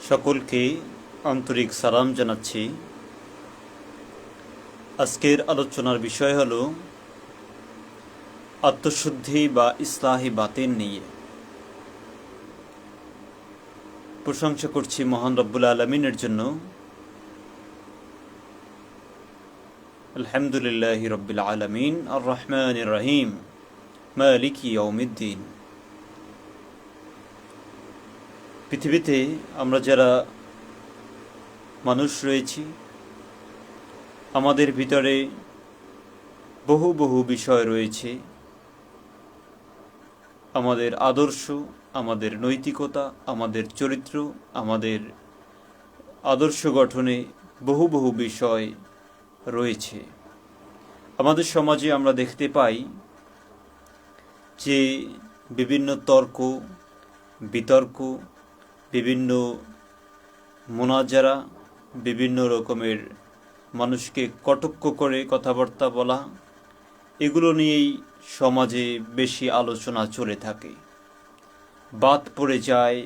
সকলকে আন্তরিক সালাম জানাচ্ছি। আজকের আলোচনার বিষয় হল আত্মশুদ্ধি বা ইসলাহি বাতিন নিয়ে। প্রশংসা করছি মহান রব্বুল আলামিনের জন্য। আলহামদুলিল্লাহি রব্বিল আলামিন আর রহমানির রহিম মালিকি ইয়াউমিদ্দিন। পৃথিবীতে আমরা যারা মানুষ রয়েছি, আমাদের ভিতরে বহু বহু বিষয় রয়েছে। আমাদের আদর্শ, আমাদের নৈতিকতা, আমাদের চরিত্র, আমাদের আদর্শ গঠনে বহু বহু বিষয় রয়েছে। আমাদের সমাজে আমরা দেখতে পাই যে বিভিন্ন তর্ক বিতর্ক, বিভিন্ন মোনাজারা, বিভিন্ন রকমের মানুষকে কটাক্ষ করে কথাবার্তা বলা, এগুলো নিয়েই সমাজে বেশি আলোচনা চলে থাকে। বাদ পড়ে যায়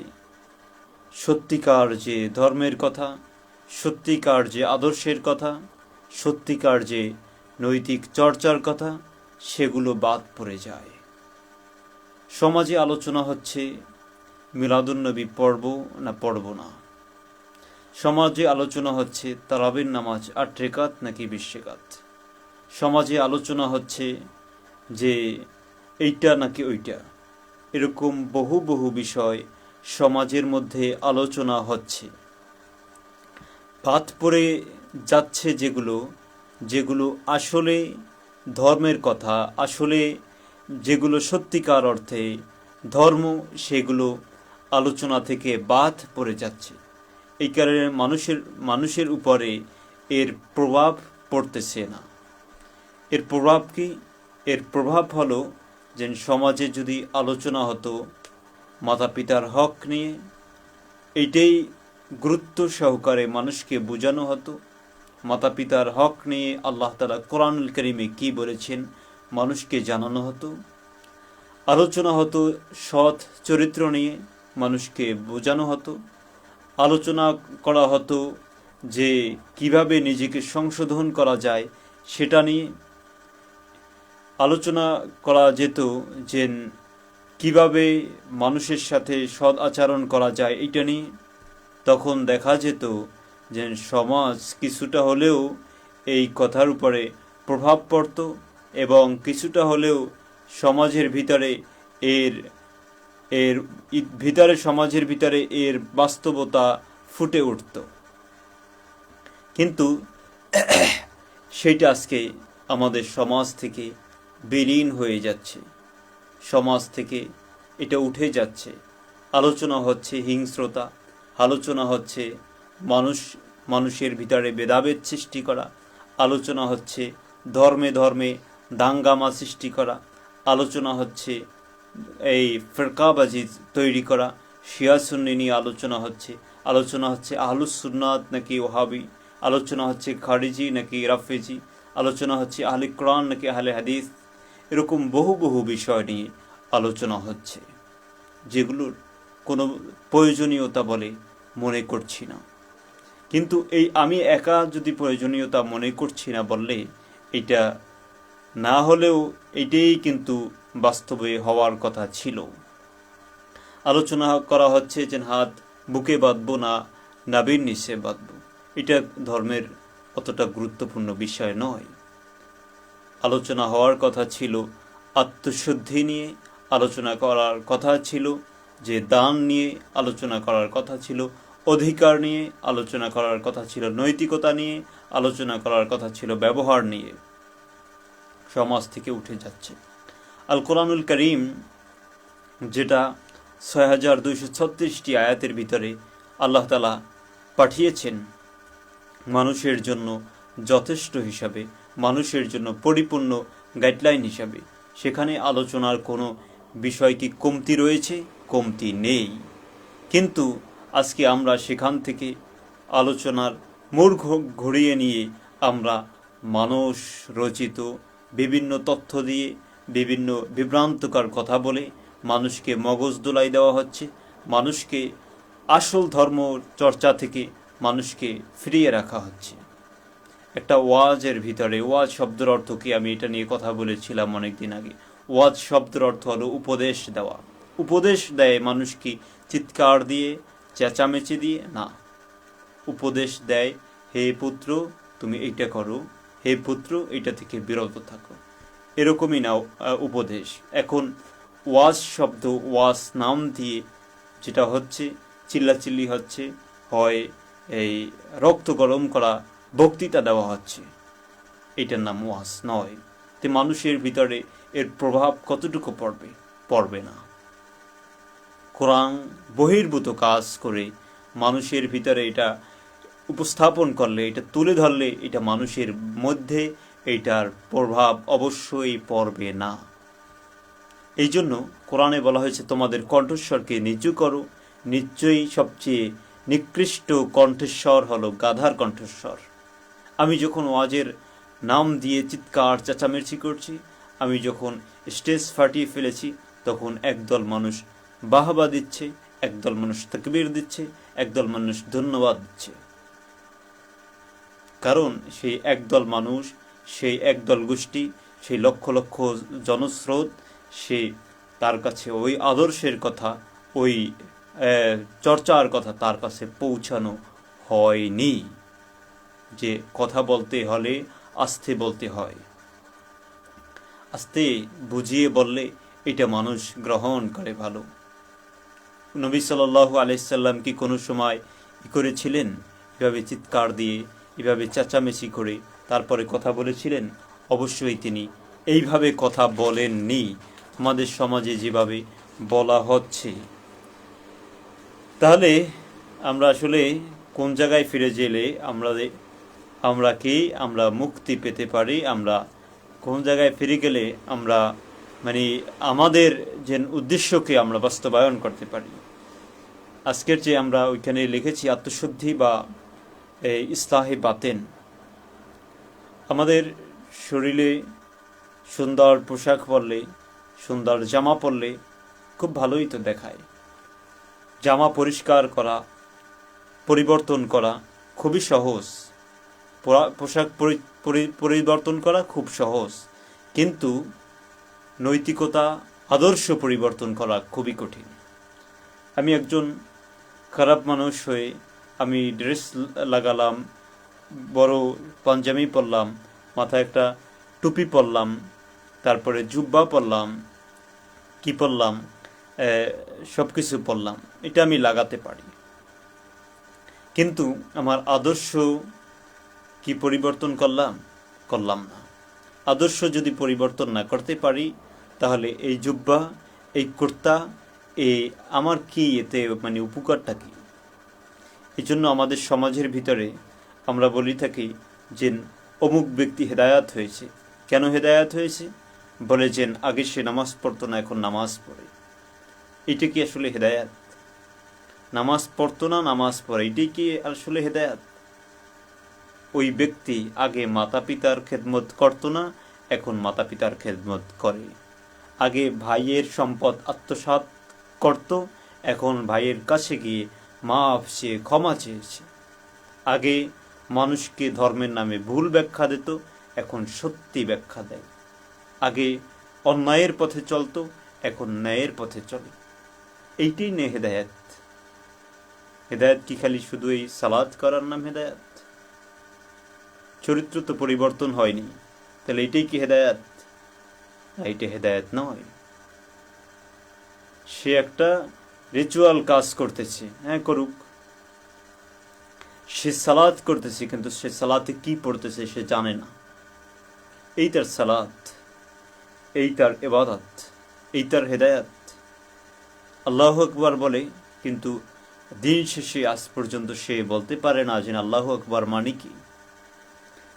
সত্যিকার যে ধর্মের কথা, সত্যিকার যে আদর্শের কথা, সত্যিকার যে নৈতিক চর্চার কথা, সেগুলো বাদ পড়ে যায়। সমাজে আলোচনা হচ্ছে মিলাদুন্নবী পড়ব না পড়ব না। সমাজে আলোচনা হচ্ছে তারাবির নামাজ ৮ রাকাত নাকি ২০ রাকাত। সমাজে আলোচনা হচ্ছে যে এইটা নাকি ওইটা। এরকম বহু বহু বিষয় সমাজের মধ্যে আলোচনা হচ্ছে। বাদ পড়ে যাচ্ছে যেগুলো আসলে ধর্মের কথা, আসলে যেগুলো সত্যিকার অর্থে ধর্ম, সেগুলো আলোচনা থেকে বাদ পড়ে যাচ্ছে। এই কারণে মানুষের উপরে এর প্রভাব পড়তেছে না। এর প্রভাব কি? এর প্রভাব হলো যে সমাজে যদি আলোচনা হতো মাতা পিতার হক নিয়ে, এইটাই গুরুত্ব সহকারে মানুষকে বোঝানো হতো। মাতা পিতার হক নিয়ে আল্লাহ তাআলা কোরআনুল কারীমে কি বলেছেন মানুষকে জানানো হতো। আলোচনা হতো সৎ চরিত্র নিয়ে, মানুষকে বোঝানো হতো। আলোচনা করা হতো যে কিভাবে নিজেকে সংশোধন করা যায় সেটা নিয়ে। আলোচনা করা যেত যে কিভাবে মানুষের সাথে সৎ আচরণ করা যায় এটা নিয়ে। তখন দেখা যেত যে সমাজ কিছুটা হলেও এই কথার উপরে প্রভাব পড়ত এবং কিছুটা হলেও সমাজের ভিতরে সমাজের ভিতরে এর বাস্তবতা ফুটে উঠত। কিন্তু সেটা আজকে আমাদের সমাজ থেকে বিলীন হয়ে যাচ্ছে। সমাজ থেকে এটা উঠে যাচ্ছে। আলোচনা হচ্ছে হিংস্রতা, আলোচনা হচ্ছে মানুষের ভিতরে ভেদাভেদ সৃষ্টি করা, আলোচনা হচ্ছে ধর্মে ধর্মে দাঙ্গামা সৃষ্টি করা, আলোচনা হচ্ছে এই ফিরকাবাজি তৈরি করা, শিয়া সুন্নি নিয়ে আলোচনা হচ্ছে আহলুস সুন্নাত নাকি ওহাবি, আলোচনা হচ্ছে খারিজি নাকি রাফেজি, আলোচনা হচ্ছে আহলে কোরআন নাকি আহলে হাদিস। এরকম বহু বহু বিষয় নিয়ে আলোচনা হচ্ছে, যেগুলোর কোনো প্রয়োজনীয়তা বলে মনে করছি না। কিন্তু এই আমি একা যদি প্রয়োজনীয়তা মনে করছি না বললে এটা না হলেও এটাই কিন্তু বাস্তবে হওয়ার কথা ছিল। আলোচনা করা হচ্ছে যে হাত বুকে বাঁধবো না নাভির নিচে বাঁধবো, এটা ধর্মের অতটা গুরুত্বপূর্ণ বিষয় নয়। আলোচনা হওয়ার কথা ছিল আত্মশুদ্ধি নিয়ে, আলোচনা করার কথা ছিল যে দান নিয়ে, আলোচনা করার কথা ছিল অধিকার নিয়ে, আলোচনা করার কথা ছিল নৈতিকতা নিয়ে, আলোচনা করার কথা ছিল ব্যবহার নিয়ে। সমাজ থেকে উঠে যাচ্ছে। আল কোরআনুল কারীম যেটা ৬,২৩৬টি আয়াতের ভিতরে আল্লাহ তাআলা পাঠিয়েছেন মানুষের জন্য যথেষ্ট হিসাবে, মানুষের জন্য পরিপূর্ণ গাইডলাইন হিসাবে, সেখানে আলোচনার কোনো বিষয় কি কমতি রয়েছে? কমতি নেই। কিন্তু আজকে আমরা সেখান থেকে আলোচনার মোড় ঘুরিয়ে নিয়ে আমরা মানুষ রচিত বিভিন্ন তথ্য দিয়ে, বিভিন্ন বিভ্রান্তকর কথা বলে মানুষকে মগজ দোলাই দেওয়া হচ্ছে, মানুষকে আসল ধর্ম চর্চা থেকে মানুষকে ফিরিয়ে রাখা হচ্ছে। একটা ওয়াজের ভিতরে, ওয়াজ শব্দের অর্থ কি, আমি এটা নিয়ে কথা বলেছিলাম অনেকদিন আগে। ওয়াজ শব্দের অর্থ হলো উপদেশ দেওয়া। উপদেশ দেয় মানুষ কি চিৎকার দিয়ে, চেঁচামেচি দিয়ে? না, উপদেশ দেয়, হে পুত্র তুমি এইটা করো, হে পুত্র এইটা থেকে বিরত থাকো, এরকমই না উপদেশ। এখন ওয়াজ শব্দ, ওয়াজ নাম দিয়ে যেটা হচ্ছে, চিল্লাচিল্লি হচ্ছে, হয় এই রক্ত গরম করা বক্তৃতা দেওয়া হচ্ছে, এটার নাম ওয়াজ নয়। তে মানুষের ভিতরে এর প্রভাব কতটুকু পড়বে? পড়বে না। কোরআন বহির্ভূত কাজ করে মানুষের ভিতরে এটা উপস্থাপন করলে, এটা তুলে ধরলে, এটা মানুষের মধ্যে এইটার প্রভাব অবশ্যই পড়বে না। এই জন্য কোরআনে বলা হয়েছে তোমাদের কণ্ঠস্বরকে নিচু করো। নিশ্চয়ই সবচেয়ে নিকৃষ্ট কণ্ঠস্বর হলো গাধার কণ্ঠস্বর। আমি যখন ওয়াজের নাম দিয়ে চিৎকার চেঁচামেচি করছি, আমি যখন স্টেজ ফাটিয়ে ফেলেছি, তখন একদল মানুষ বাহবা দিচ্ছে, একদল মানুষ তাকবীর দিচ্ছে, একদল মানুষ ধন্যবাদ দিচ্ছে। কারণ সেই একদল মানুষ, সেই একদল গোষ্ঠী, সেই লক্ষ লক্ষ জনস্রোত, সে তার কাছে ওই আদর্শের কথা, ওই চর্চার কথা তার কাছে পৌঁছানো হয়নি। যে কথা বলতে হলে আস্তে বলতে হয়, আস্তে বুঝিয়ে বললে এটা মানুষ গ্রহণ করে ভালো। নবী সাল্লাল্লাহু আলাইহি সাল্লাম কি কোনো সময় করেছিলেন এভাবে চিৎকার দিয়ে, এভাবে চেঁচামেচি করে তারপরে কথা বলেছিলেন? অবশ্যই তিনি এইভাবে কথা বলেননি আমাদের সমাজে যেভাবে বলা হচ্ছে। তাহলে আমরা আসলে কোন জায়গায় ফিরে গেলে আমরা মুক্তি পেতে পারি? আমরা কোন জায়গায় ফিরে গেলে আমরা আমাদের যে উদ্দেশ্যকে আমরা বাস্তবায়ন করতে পারি? আজকের যে আমরা ওইখানে লিখেছি আত্মশুদ্ধি বা ইসলাহে বাতেন। আমাদের শরীরে সুন্দর পোশাক পরলে, সুন্দর জামা পরলে খুব ভালোই তো দেখায়। জামা পরিষ্কার করা, পরিবর্তন করা খুবই সহজ, পোশাক পরিবর্তন করা খুব সহজ, কিন্তু নৈতিকতা, আদর্শ পরিবর্তন করা খুবই কঠিন। আমি একজন খারাপ মানুষ হয়ে আমি ড্রেস লাগালাম, বড় পাঞ্জাবি পরলাম, মাথায় একটা টুপি পরলাম, তারপরে জুব্বা পরলাম, কি পরলাম, সব কিছু পরলাম, এটা আমি লাগাতে পারি। কিন্তু আমার আদর্শ কি পরিবর্তন করলাম না। আদর্শ যদি পরিবর্তন না করতে পারি, তাহলে এই জুব্বা, এই কুর্তা, আমার কি এতে উপকারটা কি? এই জন্য আমাদের সমাজের ভিতরে আমরা বলি থাকি যে অমুক ব্যক্তি হেদায়াত হয়েছে। কেন হেদায়াত হয়েছে? বলে যে আগে সে নামাজ পড়তো না, এখন নামাজ পড়ে। এটা কি আসলে হেদায়াত? নামাজ পড়তো না, নামাজ পড়ে, এটাই কি আসলে হেদায়াত? ওই ব্যক্তি আগে মাতা পিতার খেদমত করতো না, এখন মাতা পিতার খেদমত করে। আগে ভাইয়ের সম্পদ আত্মসাৎ করত, এখন ভাইয়ের কাছে গিয়ে মাফ চেয়ে ক্ষমা চেয়েছে। আগে মানুষকে ধর্মের নামে ভুল ব্যাখ্যা দিত, এখন সত্যি ব্যাখ্যা দেয়। আগে অন্যায়ের পথে চলতো, এখন ন্যায়ের পথে চলে। এইটাই নে হেদায়াত। হেদায়াত কি খালি শুধু এই সালাত করার নাম হেদায়াত? চরিত্র তো পরিবর্তন হয়নি, তাহলে এটাই কি হেদায়াত? এইটা হেদায়াত নয়। সে একটা রিচুয়াল কাজ করতেছে, হ্যাঁ করুক। সে সালাত করতেছে, কিন্তু সে সালাতে কি পড়তেছে সে জানে না। এই তার সালাত, এই তার ইবাদত, এই তার হেদায়াত। আল্লাহু আকবার বলে, কিন্তু দিন শেষে আজ পর্যন্ত সে বলতে পারে না যে আল্লাহু আকবার মানে কি।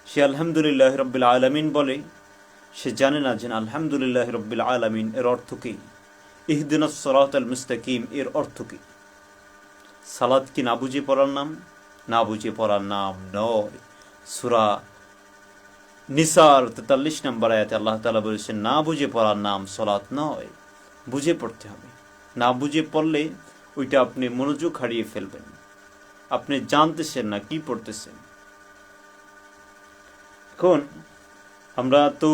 সে আলহামদুলিল্লাহ রাব্বিল আলামিন বলে, সে জানে না যে আলহামদুলিল্লাহ রাব্বিল আলামিন এর অর্থ কি, ইহদিনাস সিরাতাল মুস্তাকিম এর অর্থ কি। সালাত কি না বুঝে পড়ার নাম? না বুঝে পড়ার নাম নয়। সূরা নিসার 43 নম্বর আয়াতে আল্লাহ তাআলা বলেছেন, না বুঝে পড়ার নাম সালাত নয়, বুঝে পড়তে হবে। না বুঝে পড়লে ওইটা আপনি মনোযোগ হারিয়ে ফেলবেন, আপনি জানতেছেন না কি পড়তেছেন। এখন আমরা তো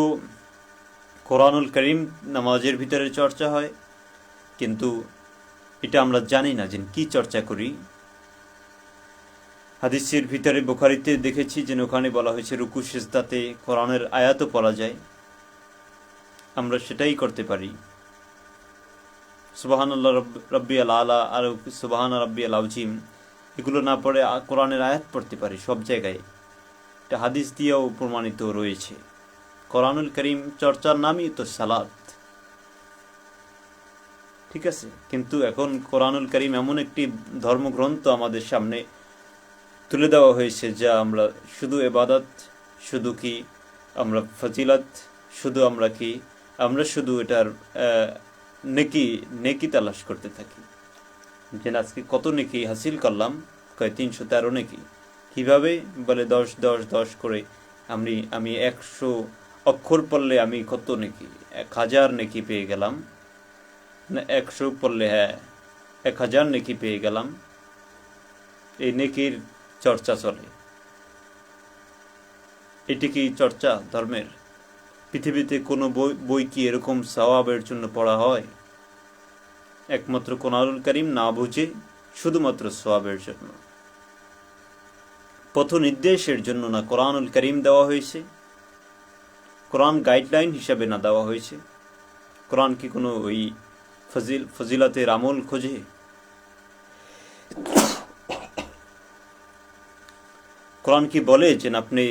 কোরআনুল করিম নামাজের ভিতরে চর্চা হয়, কিন্তু এটা আমরা জানি না যে কি চর্চা করি। হাদিসের ভিতরে বুখারীতে দেখেছি যে ওখানে বলা হয়েছে রুকু সিজদাতে কোরআনের আয়াতও পড়া যায়, আমরা সেটাই করতে পারি। সুবহানাল্লাহ রাব্বিয়াল আলা আর সুবহানা রাব্বিয়াল আযীম এগুলো না পড়ে কোরআনের আয়াত পড়তে পারি সব জায়গায়, এটা হাদিস দিয়েও প্রমাণিত রয়েছে। কোরআনুল করিম চর্চার নামই তো সালাত, ঠিক আছে। কিন্তু এখন কোরআনুল করিম এমন একটি ধর্মগ্রন্থ আমাদের সামনে তুলে দেওয়া হয়েছে যা আমরা শুধু ইবাদত, শুধু কি আমরা ফজিলত, শুধু আমরা কি আমরা শুধু এটার নেকি তালাশ করতে থাকি, যে আজকে কত নেকি হাসিল করলাম, কয় 313 নেকি। কিভাবে বলে 10 10 10 করে আমি 100 অক্ষর পড়লে আমি কত নেকি, 1000 নেকি পেয়ে গেলাম, না 100 পড়লে 1000 নেকি পেয়ে গেলাম। এই নেকির চর্চা চলে, এটি কি চর্চা ধর্মের? পৃথিবীতে কোনো বই কি এরকম সওয়াবের জন্য পড়া হয়? একমাত্র কোরআনুল কারীম না বুঝে শুধুমাত্র সওয়াবের জন্য, পথ নির্দেশের জন্য না কোরআনুল কারীম দেওয়া হয়েছে, কোরআন গাইডলাইন হিসাবে না দেওয়া হয়েছে। কোরআন কি কোনো ওই ফজিলতের আমল খোঁজে? কোরআন কি বলে যে আপনি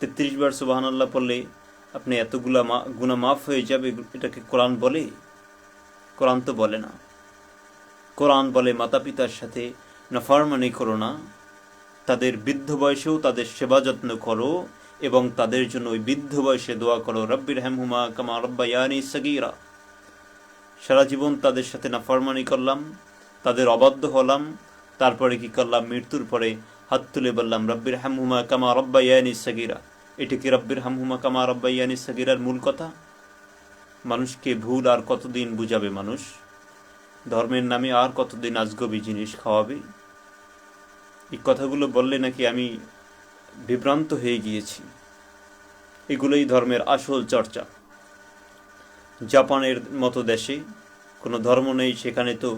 33 বার সুবহানাল্লাহ পড়লে আপনি এতগুলা গুনাহ মাফ হয়ে যাবে? এটাকে কোরআন বলে? কোরআন তো বলে না। কোরআন বলে মাতা পিতার সাথে নাফরমানি করো না, তাদের বৃদ্ধ বয়সেও তাদের সেবা যত্ন করো এবং তাদের জন্য ওই বৃদ্ধ বয়সে দোয়া করো, রব্বিরহামহুমা কামা রাব্বায়ানি সগীরা। সারা জীবন তাদের সাথে নাফরমানি করলাম, তাদের অবাধ্য হলাম, তারপরে কি করলাম? মৃত্যুর পরে হাত তুলে বললাম রব্বিরহামহুমা কামা রাব্বায়ানি সগীরা। এটা কি রব্বিরহামহুমা কামা রাব্বায়ানি সগীরার মূল কথা? মানুষকে ভুল আর কতদিন বুঝাবে মানুষ? ধর্মের নামে আর কতদিন আজগবি জিনিস খাওয়াবে? এই কথাগুলো বললে নাকি আমি বিভ্রান্ত হয়ে গিয়েছি। এগুলোই ধর্মের আসল চর্চা। জাপানের মতো দেশে কোনো ধর্ম নেই, সেখানে তো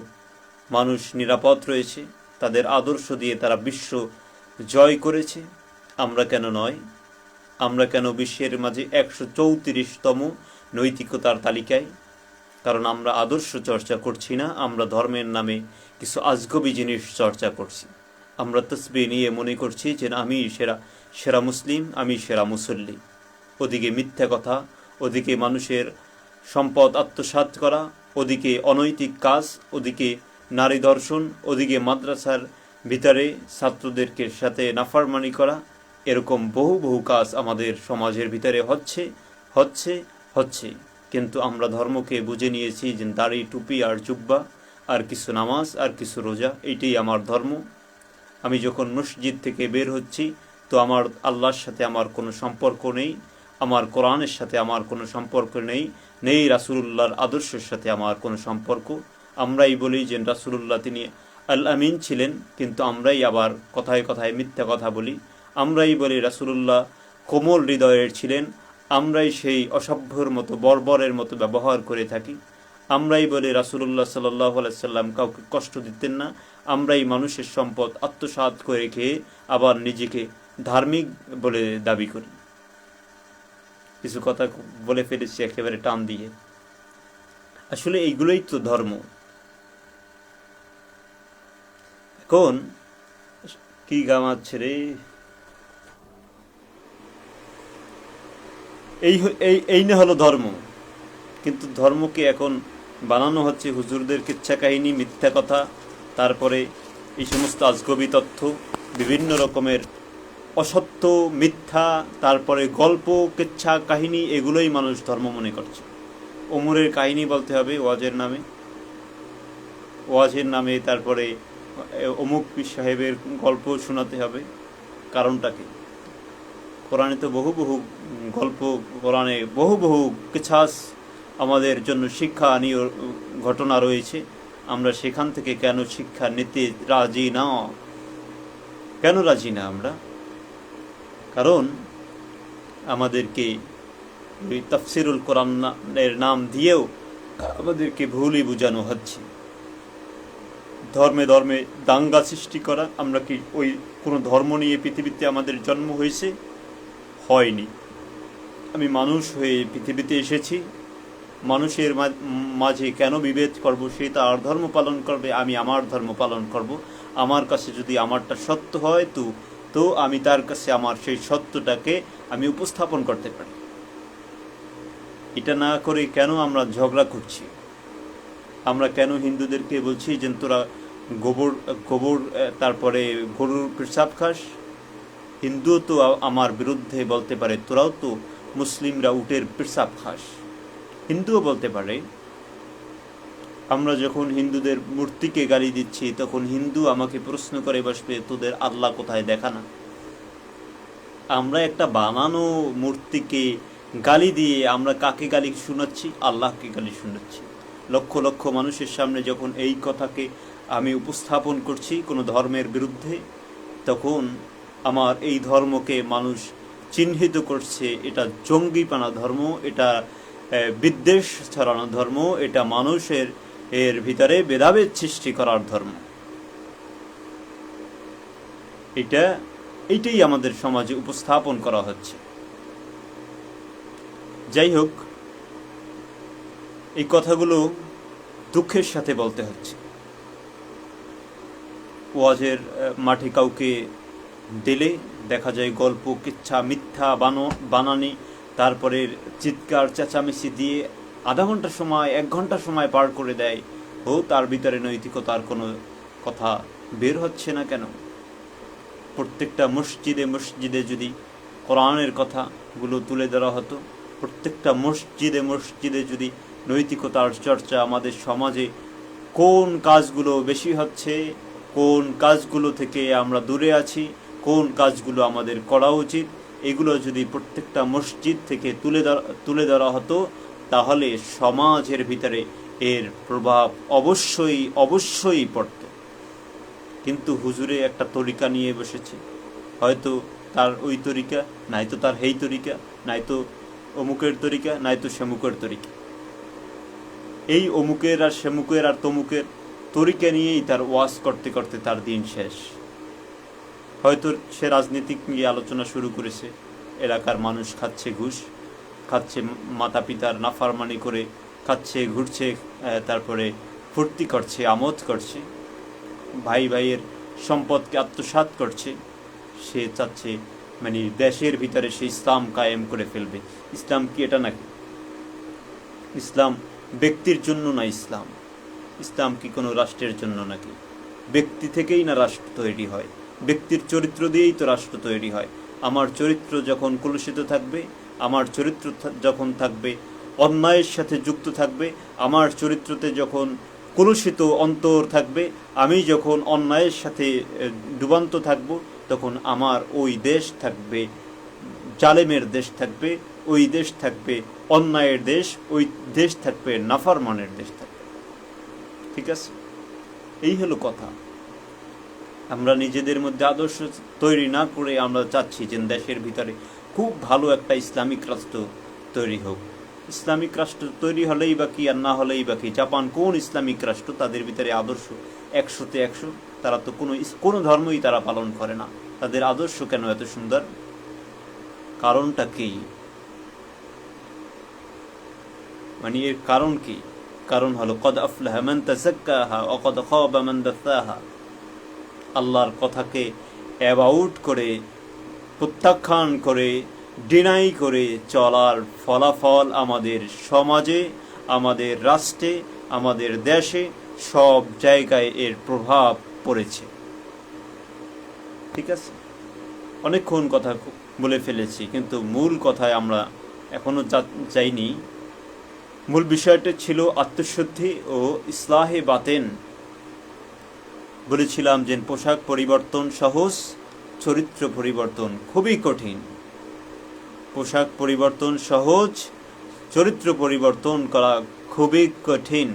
মানুষ নিরাপদ রয়েছে, তাদের আদর্শ দিয়ে তারা বিশ্ব জয় করেছে। আমরা কেন নয়? আমরা কেন বিশ্বের মাঝে 134তম নৈতিকতার তালিকায়? কারণ আমরা আদর্শ চর্চা করছি না, আমরা ধর্মের নামে কিছু আজগবি জিনিস চর্চা করছি। আমরা তসবিহ নিয়ে মনে করছি যে আমি সেরা মুসলিম, আমি সেরা মুসল্লি। ওদিকে মিথ্যা কথা, ওদিকে মানুষের সম্পদ আত্মসাৎ করা, ওদিকে অনৈতিক কাজ, ওদিকে নারী ধর্ষণ, ওদিকে মাদ্রাসার ভিতরে ছাত্রদেরকে সাথে নাফরমানি করা, এরকম বহু কাজ আমাদের সমাজের ভিতরে হচ্ছে। কিন্তু আমরা ধর্মকে বুঝে নিয়েছি যে দাড়ি, টুপি আর জুব্বা আর কিছু নামাজ আর কিছু রোজা, এইটাই আমার ধর্ম। আমি যখন মসজিদ থেকে বের হচ্ছি তো আমার আল্লাহর সাথে আমার কোনো সম্পর্ক নেই, আমার কোরআনের সাথে আমার কোনো সম্পর্ক নেই রাসূলুল্লাহর আদর্শের সাথে আমার কোনো সম্পর্ক। আমরাই বলি যে রাসূলুল্লাহ তিনি আল আমিন ছিলেন, কিন্তু আমরাই আবার কথায় কথায় মিথ্যা কথা বলি। আমরাই বলি রাসূলুল্লাহ কোমল হৃদয়ের ছিলেন, আমরাই সেই অসভ্যর মতো বর্বরের মতো ব্যবহার করে থাকি। আমরাই বলি রাসূলুল্লাহ সাল্লাল্লাহু আলাইহি সাল্লাম কাউকে কষ্ট দিতেন না। আমরাই মানুষের সম্পদ আত্মসাৎ করে খেয়ে আবার নিজেকে ধার্মিক বলে দাবি করি। কিছু কথা বলে ফেলেছি একেবারে টান দিয়ে। আসলে এইগুলোই তো ধর্ম। এখন কি গামাচ্ছে রে, এই না হলো ধর্ম। কিন্তু ধর্মকে এখন বানানো হচ্ছে হুজুরদের কিচ্ছা কাহিনী, মিথ্যা কথা, তারপরে এই সমস্ত আজগবি তথ্য, বিভিন্ন রকমের অসত্য, মিথ্যা, তারপরে গল্প, কিচ্ছা কাহিনী, এগুলোই মানুষ ধর্ম মনে করছে। ওমরের কাহিনী বলতে হবে ওয়াজের নামে, তারপরে অমুক পীর সাহেবের গল্প শোনাতে হবে। কারণটা কি? কোরআনে তো বহু গল্প, কোরআনে বহু কিসাস আমাদের জন্য শিক্ষা নিয়ে ঘটনা রয়েছে। আমরা সেখান থেকে কেন শিক্ষা নিতে রাজি না? কেন রাজি না আমরা? কারণ আমাদেরকে ওই তাফসিরুল কোরআনের নাম দিয়েও আমাদেরকে ভুলই বোঝানো হচ্ছে। ধর্মে ধর্মে দাঙ্গা সৃষ্টি করা। আমরা কি ওই কোনো ধর্ম নিয়ে পৃথিবীতে আমাদের জন্ম হয়েছে? হয়নি। আমি মানুষ হয়ে পৃথিবীতে এসেছি। মানুষের মাঝে কেন বিভেদ করব? সে তার ধর্ম পালন করবে, আমি আমার ধর্ম পালন করব। আমার কাছে যদি আমারটা সত্য হয় তো আমি তার কাছে আমার সেই সত্যটাকে আমি উপস্থাপন করতে পারি। এটা না করে কেন আমরা ঝগড়া করছি? আমরা কেন হিন্দুদেরকে বলছি যে তোরা গোবর তারপরে গরুর পেশাব খাস? হিন্দু তো আমার বিরুদ্ধে বলতে পারে তোরাও তো মুসলিমরা উটের পেশাব খাস। হিন্দুও বলতে পারে। আমরা যখন হিন্দুদের মূর্তিকে গালি দিচ্ছি তখন হিন্দু আমাকে প্রশ্ন করে বসবে, তোদের আল্লাহ কোথায় দেখা না? আমরা একটা বানানো মূর্তিকে গালি দিয়ে আমরা কাকে গালি শোনাচ্ছি? আল্লাহকে গালি শোনাচ্ছি। লক্ষ লক্ষ মানুষের সামনে যখন এই কথাকে আমি উপস্থাপন করছি কোনো ধর্মের বিরুদ্ধে, তখন আমার এই ধর্মকে মানুষ চিহ্নিত করছে এটা জঙ্গিপানা ধর্ম, এটা বিদ্বেষ ছড়ানো ধর্ম, এটা মানুষের ভিতরে ভেদাভেদ সৃষ্টি করার ধর্ম। এইটাই আমাদের সমাজে উপস্থাপন করা হচ্ছে। যাই হোক, এই কথাগুলো দুঃখের সাথে বলতে হচ্ছে। ওয়াজের মাঠে কাউকে দিলে দেখা যায় গল্প, কিচ্ছা, মিথ্যা বানানি, তারপরে চিৎকার চেঁচামেচি দিয়ে আধা ঘন্টা সময় 1 ঘন্টা সময় পার করে দেয়। তার ভিতরে নৈতিকতার কোনো কথা বের হচ্ছে না কেন? প্রত্যেকটা মসজিদে মসজিদে যদি কোরআনের কথাগুলো তুলে ধরা হতো, প্রত্যেকটা মসজিদে মসজিদে যদি নৈতিকতার চর্চা আমাদের সমাজে কোন কাজগুলো বেশি হচ্ছে, কোন কাজগুলো থেকে আমরা দূরে আছি, কোন কাজগুলো আমাদের করা উচিত, এগুলো যদি প্রত্যেকটা মসজিদ থেকে তুলে ধরা হতো, তাহলে সমাজের ভিতরে এর প্রভাব অবশ্যই পড়ত। কিন্তু হুজুরে একটা তরিকা নিয়ে বসেছে, হয়তো তার ওই তরিকা, নয়তো তার হেই তরিকা, নয়তো অমুকের তরিকা, নয়তো সেমুকের তরিকা। এই অমুকের আর সেমুকের আর তমুকের তরিকা নিয়েই তার ওয়াজ করতে করতে তার দিন শেষ। হয়তো সে রাজনীতিক নিয়ে আলোচনা শুরু করেছে, এলাকার মানুষ খাচ্ছে ঘুষ, খাচ্ছে মাতা পিতার নাফরমানি করে, খাচ্ছে, ঘুরছে, তারপরে ফুর্তি করছে, আমোদ করছে, ভাই ভাইয়ের সম্পদকে আত্মসাৎ করছে। সে চাচ্ছে দেশের ভিতরে সে ইসলাম কায়েম করে ফেলবে। ইসলাম কি এটা নাকি? ইসলাম ব্যক্তির জন্য না। ইসলাম কি কোনো রাষ্ট্রের জন্য নাকি? ব্যক্তি থেকেই না রাষ্ট্র তৈরি হয়, ব্যক্তির চরিত্র দিয়েই তো রাষ্ট্র তৈরি হয়। আমার চরিত্র যখন কলুষিত থাকবে, আমার চরিত্র যখন থাকবে অন্যায়ের সাথে যুক্ত থাকবে, আমার চরিত্রতে যখন কলুষিত অন্তর থাকবে, আমি যখন অন্যায়ের সাথে ডুবান্ত থাকব, তখন আমার ওই দেশ থাকবে জালেমের দেশ থাকবে, ওই দেশ থাকবে অন্যায়ের দেশ, ওই দেশ থাকবে নাফরমানের দেশ থাকবে। ঠিক আছে? এই হলো কথা। আমরা নিজেদের মধ্যে আদর্শ তৈরি না করে আমরা চাচ্ছি যে দেশের ভিতরে খুব ভালো একটা ইসলামিক রাষ্ট্র তৈরি হোক। ইসলামিক রাষ্ট্র তৈরি হলেই বা কি, আর না হলেই বা কি। জাপান কোন ইসলামিক রাষ্ট্র? তাদের ভিতরে আদর্শ 100-তে 100। তারা তো কোনো ধর্মই তারা পালন করে না। তাদের আদর্শ কেন এত সুন্দর? কারণটা কি? এর কারণ কি? কারণ হলো কদ আফলাহা মান তাযাক্কাহা ওয়া কদ খাবা মান দাসাহা। আল্লাহর কথাকে অ্যাবাউট করে, প্রত্যাখ্যান করে, ডিনাই করে চলার ফলাফল আমাদের সমাজে, আমাদের রাষ্ট্রে, আমাদের দেশে সব জায়গায় এর প্রভাব পড়েছে। ঠিক আছে? অনেকক্ষণ কথা বলে ফেলেছি, কিন্তু মূল কথায় আমরা এখনো যাইনি। মূল বিষয়টা ছিল আত্মশুদ্ধি ও ইসলাহে বাতেন। বলেছিলাম যে পোশাক পরিবর্তন সহজ, চরিত্র পরিবর্তন খুবই কঠিন। পোশাক পরিবর্তন সহজ, চরিত্র পরিবর্তন করা খুবই কঠিন।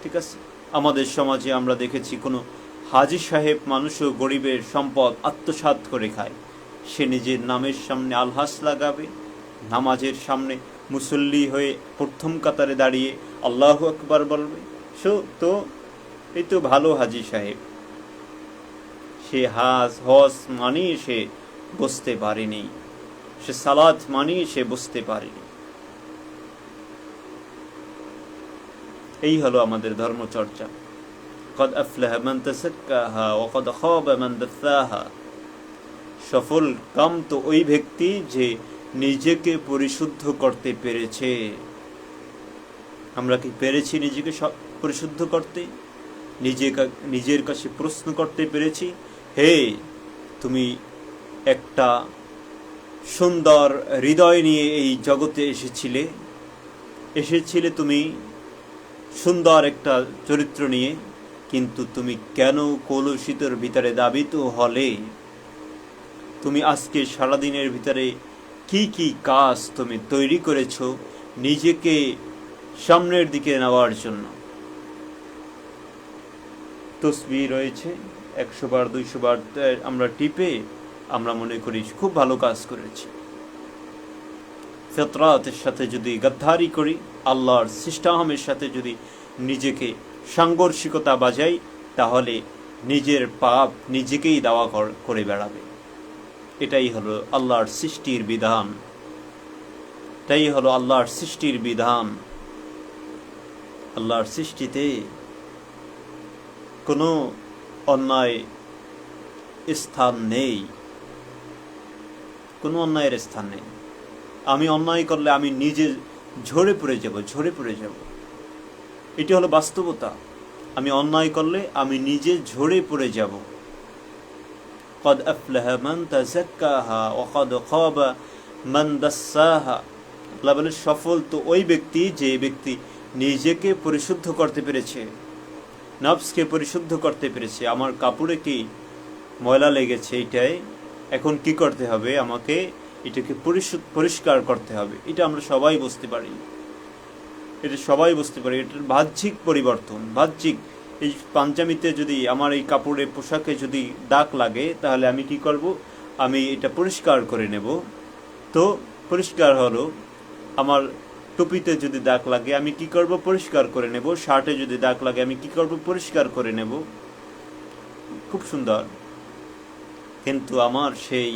ঠিক ঠিক আছে? আমাদের সমাজে আমরা দেখেছি কোনো হাজী সাহেব মানুষও গরিবের সম্পদ আত্মসাৎ করে খায়। সে নিজের নামের সামনে আলহাস লাগাবে, নামাজের সামনে মুসল্লি হয়ে প্রথম কাতারে দাঁড়িয়ে আল্লাহু আকবার বলবে। তো এই তো ভালো হাজী সাহেব, সে হজ মানিয়ে সে বুঝতে পারেনি, সে সালাত মানিয়ে সে বুঝতে পারেনি। এই হলো আমাদের ধর্মচর্চা। কদ আফলাহা মান তাযাক্কাহা ওয়া কদ খাবা মান দাসাহা। সফল কাম তো ওই ব্যক্তি যে নিজেকে পরিশুদ্ধ করতে পেরেছে। আমরা কি পেরেছি নিজেকে পরিশুদ্ধ করতে? নিজের কাছে প্রশ্ন করতে পেরেছি, হে তুমি একটা সুন্দর হৃদয় নিয়ে এই জগতে এসেছিলে তুমি সুন্দর একটা চরিত্র নিয়ে, কিন্তু তুমি কেন কলুষিতর ভিতরে দাবিত হলে? তুমি আজকে সারাদিনের ভিতরে কি কি কাজ তুমি তৈরি করেছো নিজেকে সামনের দিকে নেওয়ার জন্য? তসবিহ রয়েছে 100 বার 200 বার আমরা টিপে আমরা মনে করি খুব ভালো কাজ করেছি। ফিতরাতের সাথে যদি গাদ্দারি করি, আল্লাহর সিস্টেমের সাথে যদি নিজেকে সাংঘর্ষিকতা বাজাই, তাহলে নিজের পাপ নিজেকেই দাওয়া করে বেড়াবে। এটাই হলো আল্লাহর সৃষ্টির বিধান। আল্লাহর সৃষ্টিতে কোনো অন্যায় স্থান নেই, কোনো অন্যায়ের স্থান নেই। আমি অন্যায় করলে আমি নিজে ঝরে পড়ে যাব। এটি হলো বাস্তবতা। আমি অন্যায় করলে আমি নিজে ঝরে পড়ে যাব। কদ আফলাহা মান তাযাক্কাহা ওয়া কদ খাবা মান দাসাহা। আল্লাহ বলে সফল তো ওই ব্যক্তি যে ব্যক্তি নিজেকে পরিশুদ্ধ করতে পেরেছে, নফসকে পরিশুদ্ধ করতে পেরেছে। আমার কাপড়ে কি ময়লা লেগেছে, এটাই এখন কি করতে হবে? আমাকে এটাকে পরিষ্কার করতে হবে। এটা আমরা সবাই বুঝতে পারি, এটার বাহ্যিক পরিবর্তন। এই পাঞ্জাবিতে যদি আমার এই কাপড়ে পোশাকে যদি দাগ লাগে, তাহলে আমি কি করব? আমি এটা পরিষ্কার করে নেব। তো পরিষ্কার হলো। আমার টুপিতে যদি দাগ লাগে আমি কি করব? পরিষ্কার করে নেব। শার্টে যদি দাগ লাগে আমি কি করব? পরিষ্কার করে নেব। খুব সুন্দর। কিন্তু আমার সেই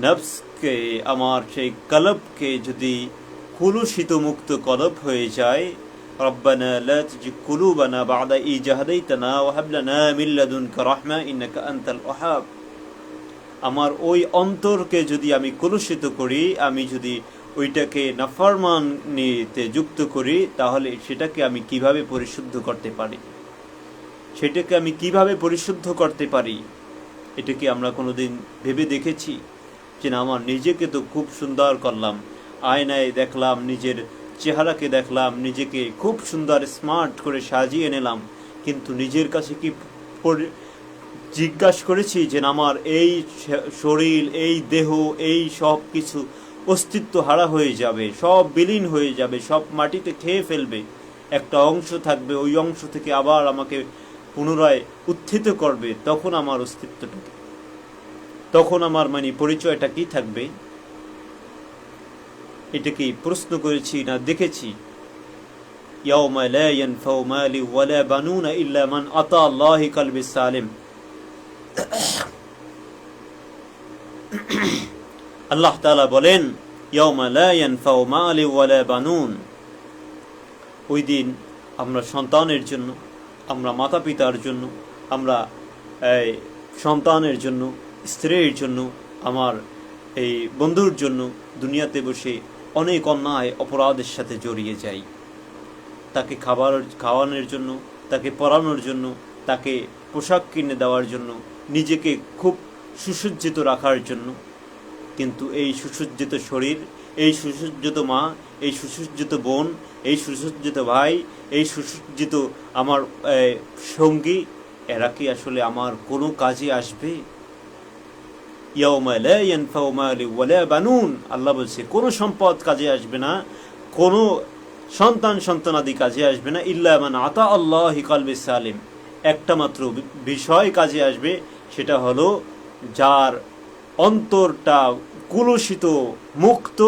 নফসকে, আমার সেই কলবকে যদি কুলুষিত মুক্ত কলব হয়ে যায়, রব্বানা লা তুজিগ কুলুবানা বা'দা ইয হাদাইতানা ওয়া হাব লানা মিন লাদুনকা রাহমা ইন্নাকা আনতাল ওয়াহাব। আমার ওই অন্তরকে যদি আমি কলুষিত করি, আমি যদি ওইটাকে নাফরমানিতে যুক্ত করি, তাহলে সেটাকে আমি কিভাবে পরিশুদ্ধ করতে পারি? এটা কি আমরা কোনোদিন ভেবে দেখেছি যে না, আমার নিজেকে তো খুব সুন্দর করলাম, আয়নায় দেখলাম, নিজের চেহারাকে দেখলাম, নিজেকে খুব সুন্দর স্মার্ট করে সাজিয়ে নিলাম, কিন্তু নিজের কাছে কি জিজ্ঞাসা করেছি যে আমার এই শরীর, এই দেহ, এই সব কিছু অস্তিত্ব হারা হয়ে যাবে, সব বিলীন হয়ে যাবে, সব মাটিতে খেয়ে ফেলবে। একটা অংশ থাকবে, ওই অংশ থেকে আবার আমাকে পুনরায় উত্থিত করবে। তখন আমার অস্তিত্বটা, তখন আমার পরিচয়টা কি থাকবে? এটা কি প্রশ্ন করেছি না দেখেছি? ইয়াউমা লা ইয়ানফাউ মালি ওয়ালা বানুনা ইল্লা মান আতা আল্লাহি কলবি সালিম। আল্লাহ তাআলা বলেন, ইয়াউমা লা ইয়ানফাউ মালি ওয়ালা বানুন। ওই দিন আমরা সন্তানের জন্য, আমরা মাতা পিতার জন্য, আমরা সন্তানের জন্য, স্ত্রীর জন্য, আমার এই বন্ধুর জন্য দুনিয়াতে বসে অনেক অন্যায় অপরাধের সাথে জড়িয়ে যাই। তাকে খাওয়ানোর জন্য, তাকে পড়ানোর জন্য, তাকে পোশাক কিনে দেওয়ার জন্য, নিজেকে খুব সুসজ্জিত রাখার জন্য। কিন্তু এই সুসজ্জিত শরীর, এই সুসজ্জিত মা, এই সুসজ্জিত বোন, এই সুসজ্জিত ভাই, এই সুসজ্জিত আমার সঙ্গী, এরা কি আসলে আমার কোনো কাজে আসবে? ইয়াউমা লা ইয়ানফাউ মালু ওয়ালা বানুন। আল্লাহ বলছে কোনো সম্পদ কাজে আসবে না, কোনো সন্তান সন্তানাদি কাজে আসবে না। ইল্লা মান আতা আল্লাহি কলবে সালিম, একটা মাত্র বিষয় কাজে আসবে, সেটা হলো যার অন্তরটা কুলুষিত, মুক্ত,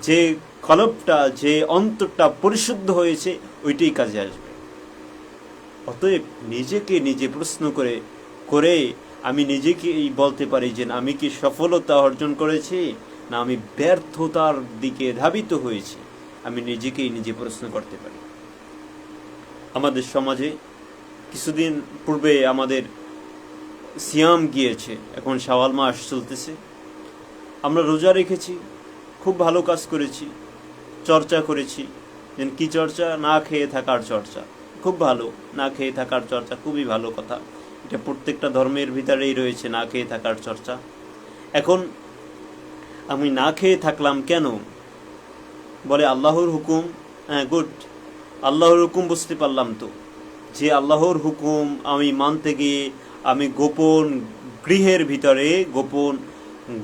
যে কলবটা, যে অন্তরটা পরিশুদ্ধ হয়েছে, ওইটাই কাজে আসবে। অতএব নিজেকে নিজে প্রশ্ন করে আমি নিজেকেই বলতে পারি যে আমি কি সফলতা অর্জন করেছি না আমি ব্যর্থতার দিকে ধাবিত হয়েছি, আমি নিজেকেই নিজে প্রশ্ন করতে পারি। আমাদের সমাজে কিছুদিন পূর্বে আমাদের সিয়াম গিয়েছে, এখন শাওয়াল মাস চলতেছে। আমরা রোজা রেখেছি, খুব ভালো কাজ করেছি, চর্চা করেছি। কি চর্চা? না খেয়ে থাকার চর্চা। খুব ভালো, না খেয়ে থাকার চর্চা খুবই ভালো কথা। এটা প্রত্যেকটা ধর্মের ভিতরেই রয়েছে, না খেয়ে থাকার চর্চা। এখন আমি না খেয়ে থাকলাম কেন? বলে আল্লাহর হুকুম। হ্যাঁ, গুড, আল্লাহর হুকুম বুঝতে পারলাম তো, যে আল্লাহর হুকুম আমি মানতে গিয়ে আমি গোপন গৃহের ভিতরে, গোপন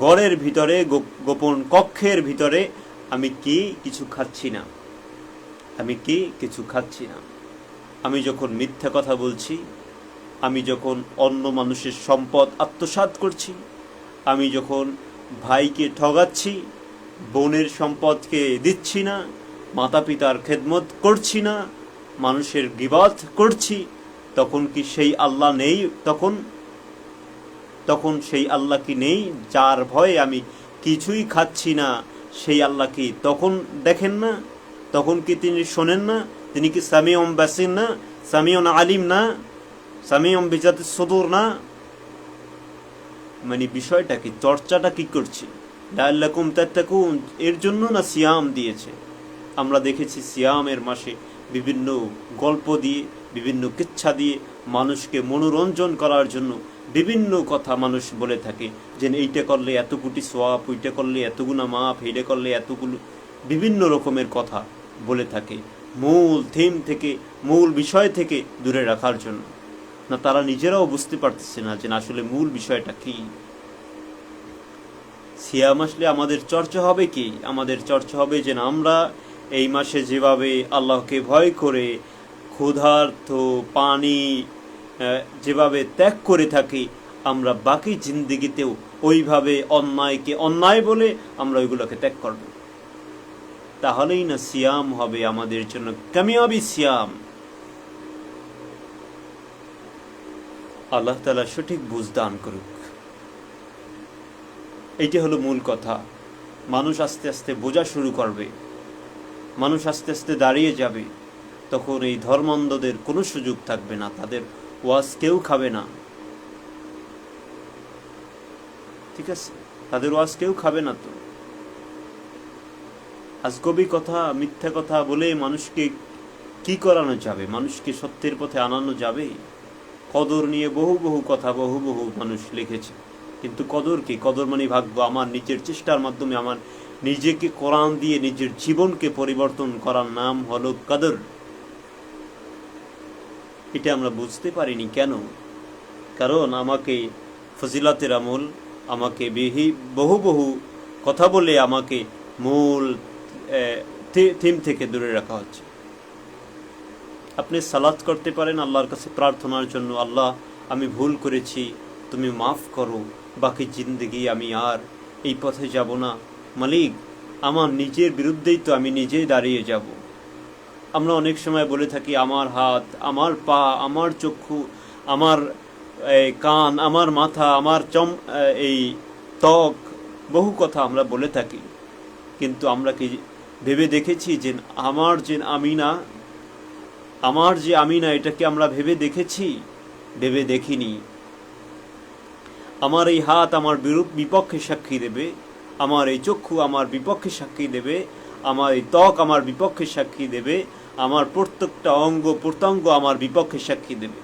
ঘরের ভিতরে, গোপন কক্ষের ভিতরে আমি কি কিছু খাচ্ছি না, আমি কি কিছু খাচ্ছি না। আমি যখন মিথ্যা কথা বলছি, আমি যখন অন্য মানুষের সম্পদ আত্মসাৎ করছি, আমি যখন ভাইকে ঠগাচ্ছি, বোনের সম্পদকে দিচ্ছি না, মাতা পিতার খেদমত করছি না, মানুষের গিবাত করছি, তখন কি সেই আল্লাহ নেই? তখন সেই আল্লাহ কি নেই যার ভয়ে আমি কিছুই খাচ্ছি না? সেই আল্লাহ কি তখন দেখেন না? তখন কি তিনি শোনেন না? তিনি কি সামিউম বাসির না? সামিউন আলিম না? সামিউম বিজাতিস সুদূর না? মানে বিষয়টা কি, চর্চাটা কি করছি? লাআল্লাকুম তাত্তাকুন, এর জন্য না সিয়াম দিয়েছে। আমরা দেখেছি সিয়ামের মাসে বিভিন্ন গল্প দিয়ে, বিভিন্ন কিচ্ছা দিয়ে মানুষকে মনোরঞ্জন করার জন্য বিভিন্ন কথা মানুষ বলে থাকে, যে এইটা করলে এত কোটি সোয়াব, ওইটা করলে এতগুনা মাপ, এইটা করলে এতগুলো, বিভিন্ন রকমের কথা বলে থাকে মূল থিম থেকে, মূল বিষয় থেকে দূরে রাখার জন্য। না, তারা নিজেরাও বুঝতে পারতেছে না যে আসলে মূল বিষয়টা কি। সিয়াম আসলে আমাদের চর্চা হবে কি? আমাদের চর্চা হবে যে আমরা এই মাসে যেভাবে আল্লাহকে ভয় করে ক্ষুধার্ত পানি যেভাবে ত্যাগ করে থাকি, আমরা বাকি জিন্দিগিতেও ওইভাবে অন্যায়কে অন্যায় বলে আমরা ওইগুলোকে ত্যাগ করব। তাহলেই না সিয়াম হবে আমাদের জন্য কামিয়াবি সিয়াম। আল্লাহ তাআলা সঠিক বুঝ দান করুক। এইটা হলো মূল কথা। মানুষ আস্তে আস্তে বোঝা শুরু করবে, মানুষ আস্তে আস্তে দাঁড়িয়ে যাবে, তখন এই ধর্মান্ধদের কোনো সুযোগ থাকবে না, তাদের ওয়াজ কেউ খাবে না। ঠিক আছে, তাদের ওয়াজ কেউ খাবে না। তো আজগবি কথা, মিথ্যা কথা বলে মানুষকে কি করানো যাবে? মানুষকে সত্যের পথে আনানো যাবে? কদর নিয়ে বহু বহু কথা বহু বহু মানুষ লিখেছে, কিন্তু কদর কি? কদর মানে ভাগ্য। আমার নিজের চেষ্টার মাধ্যমে আমার নিজেকে কোরআন দিয়ে নিজের জীবনকে পরিবর্তন করার নাম হলো কদর। এটা আমরা বুঝতে পারিনি কেন? কারণ আমাকে ফজিলাতের আমল, আমাকে বহু বহু কথা বলে আমাকে মূল থিম থেকে দূরে রাখা হচ্ছে। আপনি সালাত করতে পারেন আল্লাহর কাছে প্রার্থনার জন্য, আল্লাহ আমি ভুল করেছি, তুমি মাফ করো, বাকি জিন্দগি আমি আর এই পথে যাব না। মালিক, আমার নিজের বিরুদ্ধেই তো আমি নিজেই দাঁড়িয়ে যাব। আমরা অনেক সময় বলে থাকি আমার হাত, আমার পা, আমার চক্ষু, আমার কান, আমার মাথা, আমার এই ত্বক, বহু কথা আমরা বলে থাকি। কিন্তু আমরা কি ভেবে দেখেছি যে আমার যে আমি না, এটাকে আমরা ভেবে দেখেছি? ভেবে দেখিনি। আমার এই হাত আমার বিপক্ষে সাক্ষী দেবে, আমার এই চক্ষু আমার বিপক্ষে সাক্ষী দেবে, আমার এই ত্বক আমার বিপক্ষে সাক্ষী দেবে, আমার প্রত্যেকটা অঙ্গ প্রত্যঙ্গ আমার বিপক্ষে সাক্ষী দেবে।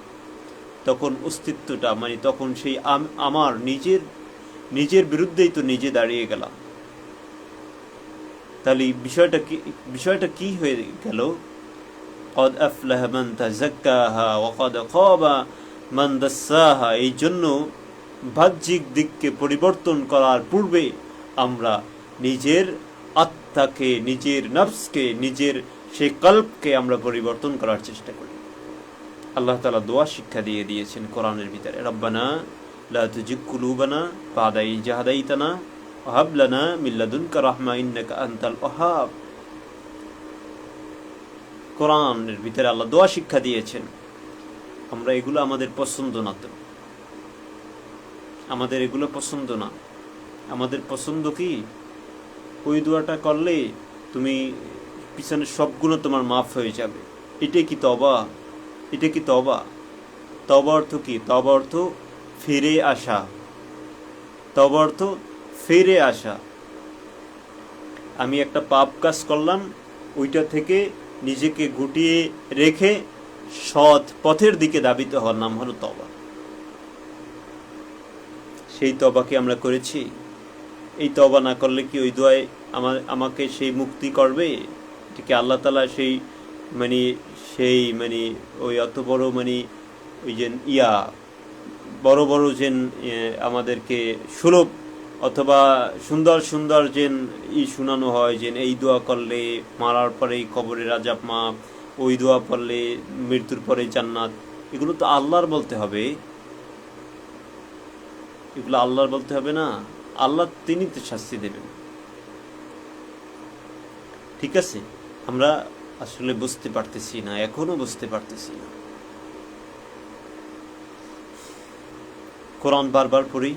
তখন অস্তিত্বটা মানে তখন সেই আমার নিজের বিরুদ্ধেই তো নিজে দাঁড়িয়ে গেলাম। তাহলে বিষয়টা কি হয়ে গেল? قد أفلح من تزكاها وقد خاب من دساها। এই জন্য বাহ্যিক দিককে পরিবর্তন করার পূর্বে আমরা নিজের আত্মাকে, নিজের নফসকে, নিজের সেই কলবকে আমরা পরিবর্তন করার চেষ্টা করি। আল্লাহ তাআলা দোয়া শিক্ষা দিয়ে দিয়েছেন কোরআনের ভিতরে, রব্বানা লা তুজিগ কুলুবানা বাদা ইয হাদাইতানা ওয়া হাব লানা মিন লাদুনকা রাহমা ইন্নাকা আনতাল ওয়াহ্হাব। কোরআনের ভিতরে আল্লাহ দোয়া শিক্ষা দিয়েছেন। আমরা এগুলো আমাদের পছন্দ না, তো আমাদের এগুলো পছন্দ না। আমাদের পছন্দ কি ওই দোয়াটা করলে তুমি পিছনের সবগুলো তোমার মাফ হয়ে যাবে। এটাই কি তওবা? এটা কি তওবা? তওবা অর্থ কি? তওবা অর্থ ফিরে আসা। তওবা অর্থ ফিরে আসা। আমি একটা পাপ কাজ করলাম, ওইটা থেকে নিজেকে গুটিয়ে রেখে সৎ পথের দিকে ধাবিত হওয়ার নাম হলো তওবা। সেই তওবা কি আমরা করেছি? এই তওবা না করলে কি ওই দোয়ায় আমাকে সেই মুক্তি করবে? এটা কি আল্লাহ তাআলা সেই ওই অত বড় ওই যে বড় বড় আমাদেরকে সুলভ অথবা সুন্দর সুন্দর শোনানো হয় এই দোয়া করলে মারার পরে কবরের আযাব মাফ, ওই দোয়া পড়লে মৃত্যুর পরে জান্নাত, এগুলো তো আল্লাহর বলতে হবে। এগুলো আল্লাহর বলতে হবে না। আল্লাহ তিনি তো শাস্তি দেবেন। ঠিক আছে, আমরা আসলে বুঝতে পারতেছি না, এখনো বুঝতে পারতেছি না। কোরআন বারবার পড়ি,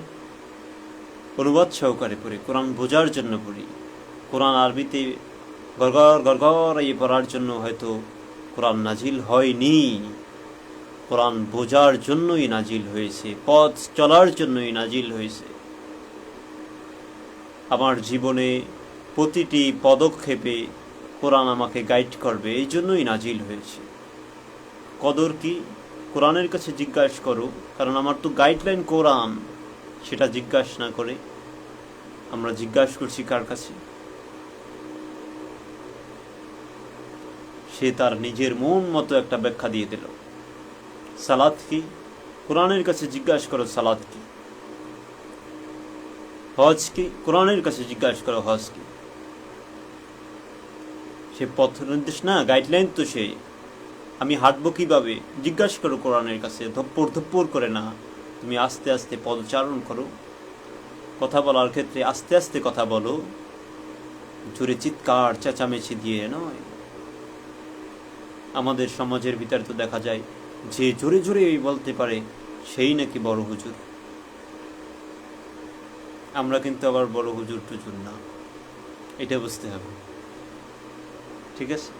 অনুবাদ সহকারে পড়ি, কোরআন বোঝার জন্য পড়ি। কোরআন আরবিতে গড়গড় গড়গড় এই পড়ার জন্য হয়তো কোরআন নাজিল হয়নি, কোরআন বোঝার জন্যই নাজিল হয়েছে, পথ চলার জন্যই নাজিল হয়েছে। আমার জীবনে প্রতিটি পদক্ষেপে কোরআন আমাকে গাইড করবে, এই জন্যই নাজিল হয়েছে। কদর কি? কোরআনের কাছে জিজ্ঞাসা করো, কারণ আমার তো গাইডলাইন কোরআন। সেটা জিজ্ঞাসা না করে আমরা জিজ্ঞাসা করছি কার কাছে? সে তার নিজের মন মতো একটা ব্যাখ্যা দিয়ে দিল। সালাত কি? কোরআনের কাছে জিজ্ঞাসা করো সালাত কি। হজ কি? কোরআনের কাছে জিজ্ঞাসা করো হজ কি। সে পথ নির্দেশ না, গাইডলাইন তো সে। আমি হাঁটবো কিভাবে? জিজ্ঞাসা করো কোরআনের কাছে। ধপ্পর ধপ্পর করে না, তুমি আস্তে আস্তে পদচারণ করো। কথা বলার ক্ষেত্রে আস্তে আস্তে কথা বলো, জোরে চিৎকার চেঁচামেচি দিয়ে নয়। আমাদের সমাজের ভিতরে তো দেখা যায় যে জোরে জোরে বলতে পারে সেই নাকি বড় হুজুর। আমরা কিন্তু আবার বড় হুজুর টুজুর না, এটা বুঝতে হবে। ঠিক আছে,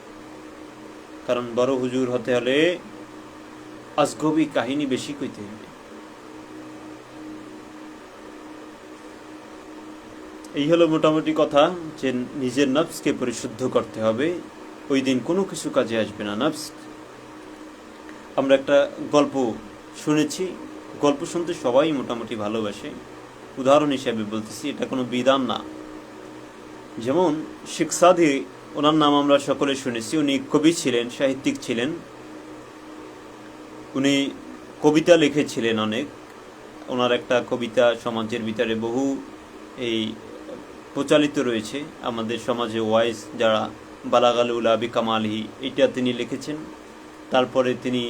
কারণ বড় হুজুর হতে হলে আজগবি কাহিনী বেশি কইতে হবে। এই হলো মোটামুটি কথা, যে নিজের নফসকে পরিশুদ্ধ করতে হবে, ওই দিন কোনো কিছু কাজে আসবে না নফস। আমরা একটা গল্প শুনেছি, গল্প শুনতে সবাই মোটামুটি ভালোবাসে। উদাহরণ হিসেবে বলতেছি, এটা কোনো বিধান না। যেমন শেখ সাদী, ওনার নাম আমরা সকলে শুনেছি। উনি কবি ছিলেন, সাহিত্যিক ছিলেন। উনি কবিতা লিখেছিলেন অনেক। ওনার একটা কবিতা সমাজের ভিতরে বহু প্রচলিত রয়েছে আমাদের সমাজে। ওয়াইজ যারা বালাগাল উলা বিকামালহি, এটা তিনি লিখেছেন। তারপরে তিনি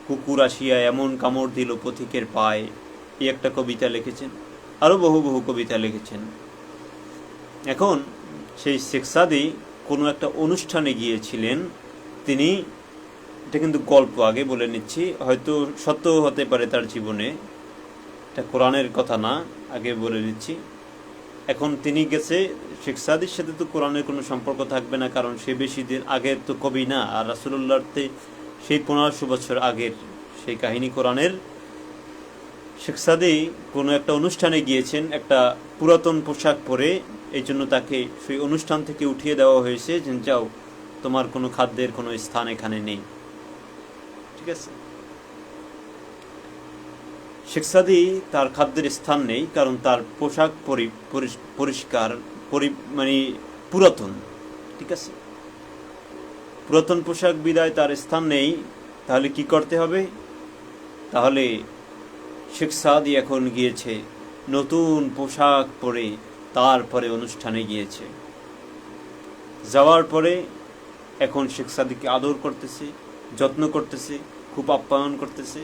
কুকুর আসিয়া এমন কামড় দিল পথিকের পায়ে, এই একটা কবিতা লিখেছেন। আরও বহু বহু কবিতা লিখেছেন। এখন সেই শেখ সাদী কোনো একটা অনুষ্ঠানে গিয়েছিলেন। তিনি, এটা কিন্তু গল্প, আগে বলে নিচ্ছি, হয়তো সত্য হতে পারে তার জীবনে, এটা কোরআনের কথা না, আগে বলে নিচ্ছি। এখন তিনি গেছে, শেখ সাদীর সাথে তো কোরআনের কোনো সম্পর্ক থাকবে না, কারণ সে বেশি দিন আগের তো কবি না, আর রাসূলুল্লাহতে সেই 1500 বছর আগের সেই কাহিনী কোরআনের। শেখ সাদী কোনো একটা অনুষ্ঠানে গিয়েছেন, একটা পুরাতন পোশাক পরে, এই জন্য তাকে সেই অনুষ্ঠান থেকে উঠিয়ে দেওয়া হয়েছে যে যাও, তোমার কোনো খাদ্যের কোনো স্থান এখানে নেই। ঠিক আছে, শেখ সাদী তার খাদ্যের স্থান নেই, কারণ তার পোশাক পরিষ্কার পুরাতন। ঠিক আছে, পুরাতন পোশাক বিদায় তার স্থান নেই। তাহলে কি করতে হবে? তাহলে শেখ সাদী এখন গিয়েছে নতুন পোশাক পরে, তারপরে অনুষ্ঠানে গিয়েছে। যাওয়ার পরে এখন শেখ সাদিকে আদর করতেছে, যত্ন করতেছে, খুব আপ্যায়ন করতেছে।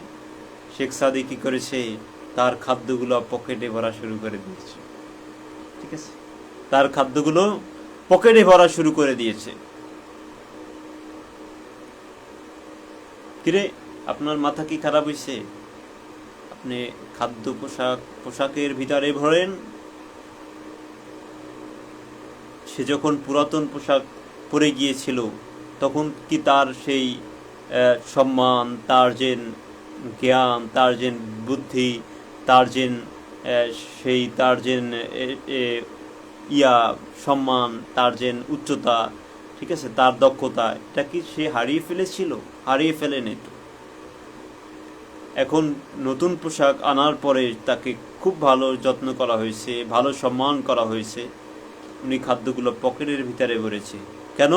শেখ সাদি কি করেছে, তার খাদ্যগুলো পকেটে ভরা শুরু করে দিয়েছে। ঠিক আছে, তার খাদ্যগুলো পকেটে ভরা শুরু করে দিয়েছে। কিরে, আপনার মাথা কি খারাপ হয়েছে? আপনি খাদ্য পোশাকের ভিতরে ভরেন। সে যখন পুরাতন পোশাক পরে গিয়েছিল, তখন কি তার সেই সম্মান, তার যে জ্ঞান, তার যে বুদ্ধি, তার যে তার যে সম্মান, তার যে উচ্চতা, ঠিক আছে, তার দক্ষতা, এটা কি সে হারিয়ে ফেলেছিল? হারিয়ে ফেলেনি তো। এখন নতুন পোশাক আনার পরে তাকে খুব ভালো যত্ন করা হয়েছে, ভালো সম্মান করা হয়েছে। উনি খাদ্যগুলো পকেটের ভিতরে ভরেছে। কেন?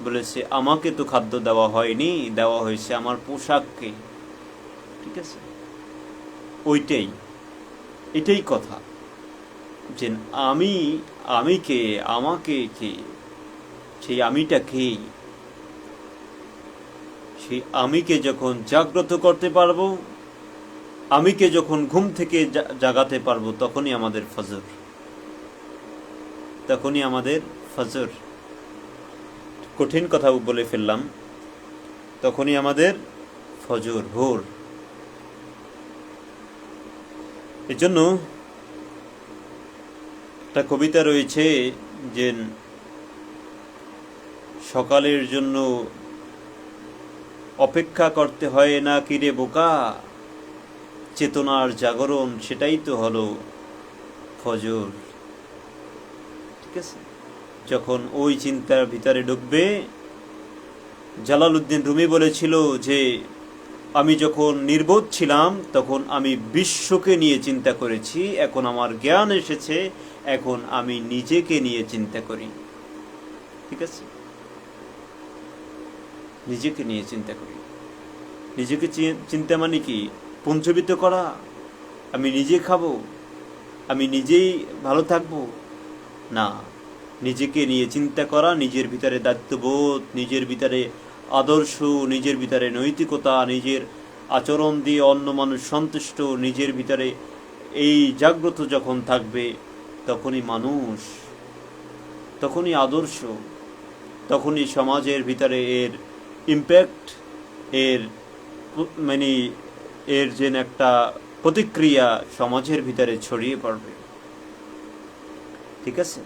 বলেছে আমাকে তো খাদ্য দেওয়া হয়নি, দেওয়া হয়েছে আমার পোশাককে। ঠিক আছে, এটাই কথা, যে আমি কে, আমাকে কে, সেই আমিটা কে, সেই আমিকে যখন জাগ্রত করতে পারবো, আমিকে যখন ঘুম থেকে জাগাতে পারবো, তখনই আমাদের ফজর, তখনই আমাদের ফজর। কঠিন কথা বলে ফেললাম, তখনই আমাদের ফজর, ভোর। এজন্য একটা কবিতা রয়েছে যে সকালের জন্য অপেক্ষা করতে হয় না কিরে বোকা, চেতনার জাগরণ সেটাই তো হলো ফজর। ঠিক আছে, যখন ওই চিন্তার ভিতরে ঢুকবে, জালালউদ্দিন রুমি বলেছিল যে আমি যখন নির্বোধ ছিলাম তখন আমি বিশ্বকে নিয়ে চিন্তা করেছি, এখন আমার জ্ঞান এসেছে, এখন আমি নিজেকে নিয়ে চিন্তা করি। ঠিক আছে, নিজেকে নিয়ে চিন্তা করি। নিজেকে চিন্তা মানে কি? পঞ্চবিত করা, আমি নিজে খাবো, আমি নিজেই ভালো থাকবো না। নিজেকে নিয়ে চিন্তা করা, নিজের ভিতরে দায়িত্ববোধ, নিজের ভিতরে আদর্শ, নিজের ভিতরে নৈতিকতা, নিজের আচরণ দিয়ে অন্য মানুষ সন্তুষ্ট, নিজের ভিতরে এই জাগ্রত যখন থাকবে, তখনই মানুষ, তখনই আদর্শ, তখনই সমাজের ভিতরে এর ইম্প্যাক্ট, এর মানে এর যে একটা প্রতিক্রিয়া সমাজের ভিতরে ছড়িয়ে পড়বে। ঠিক আছে,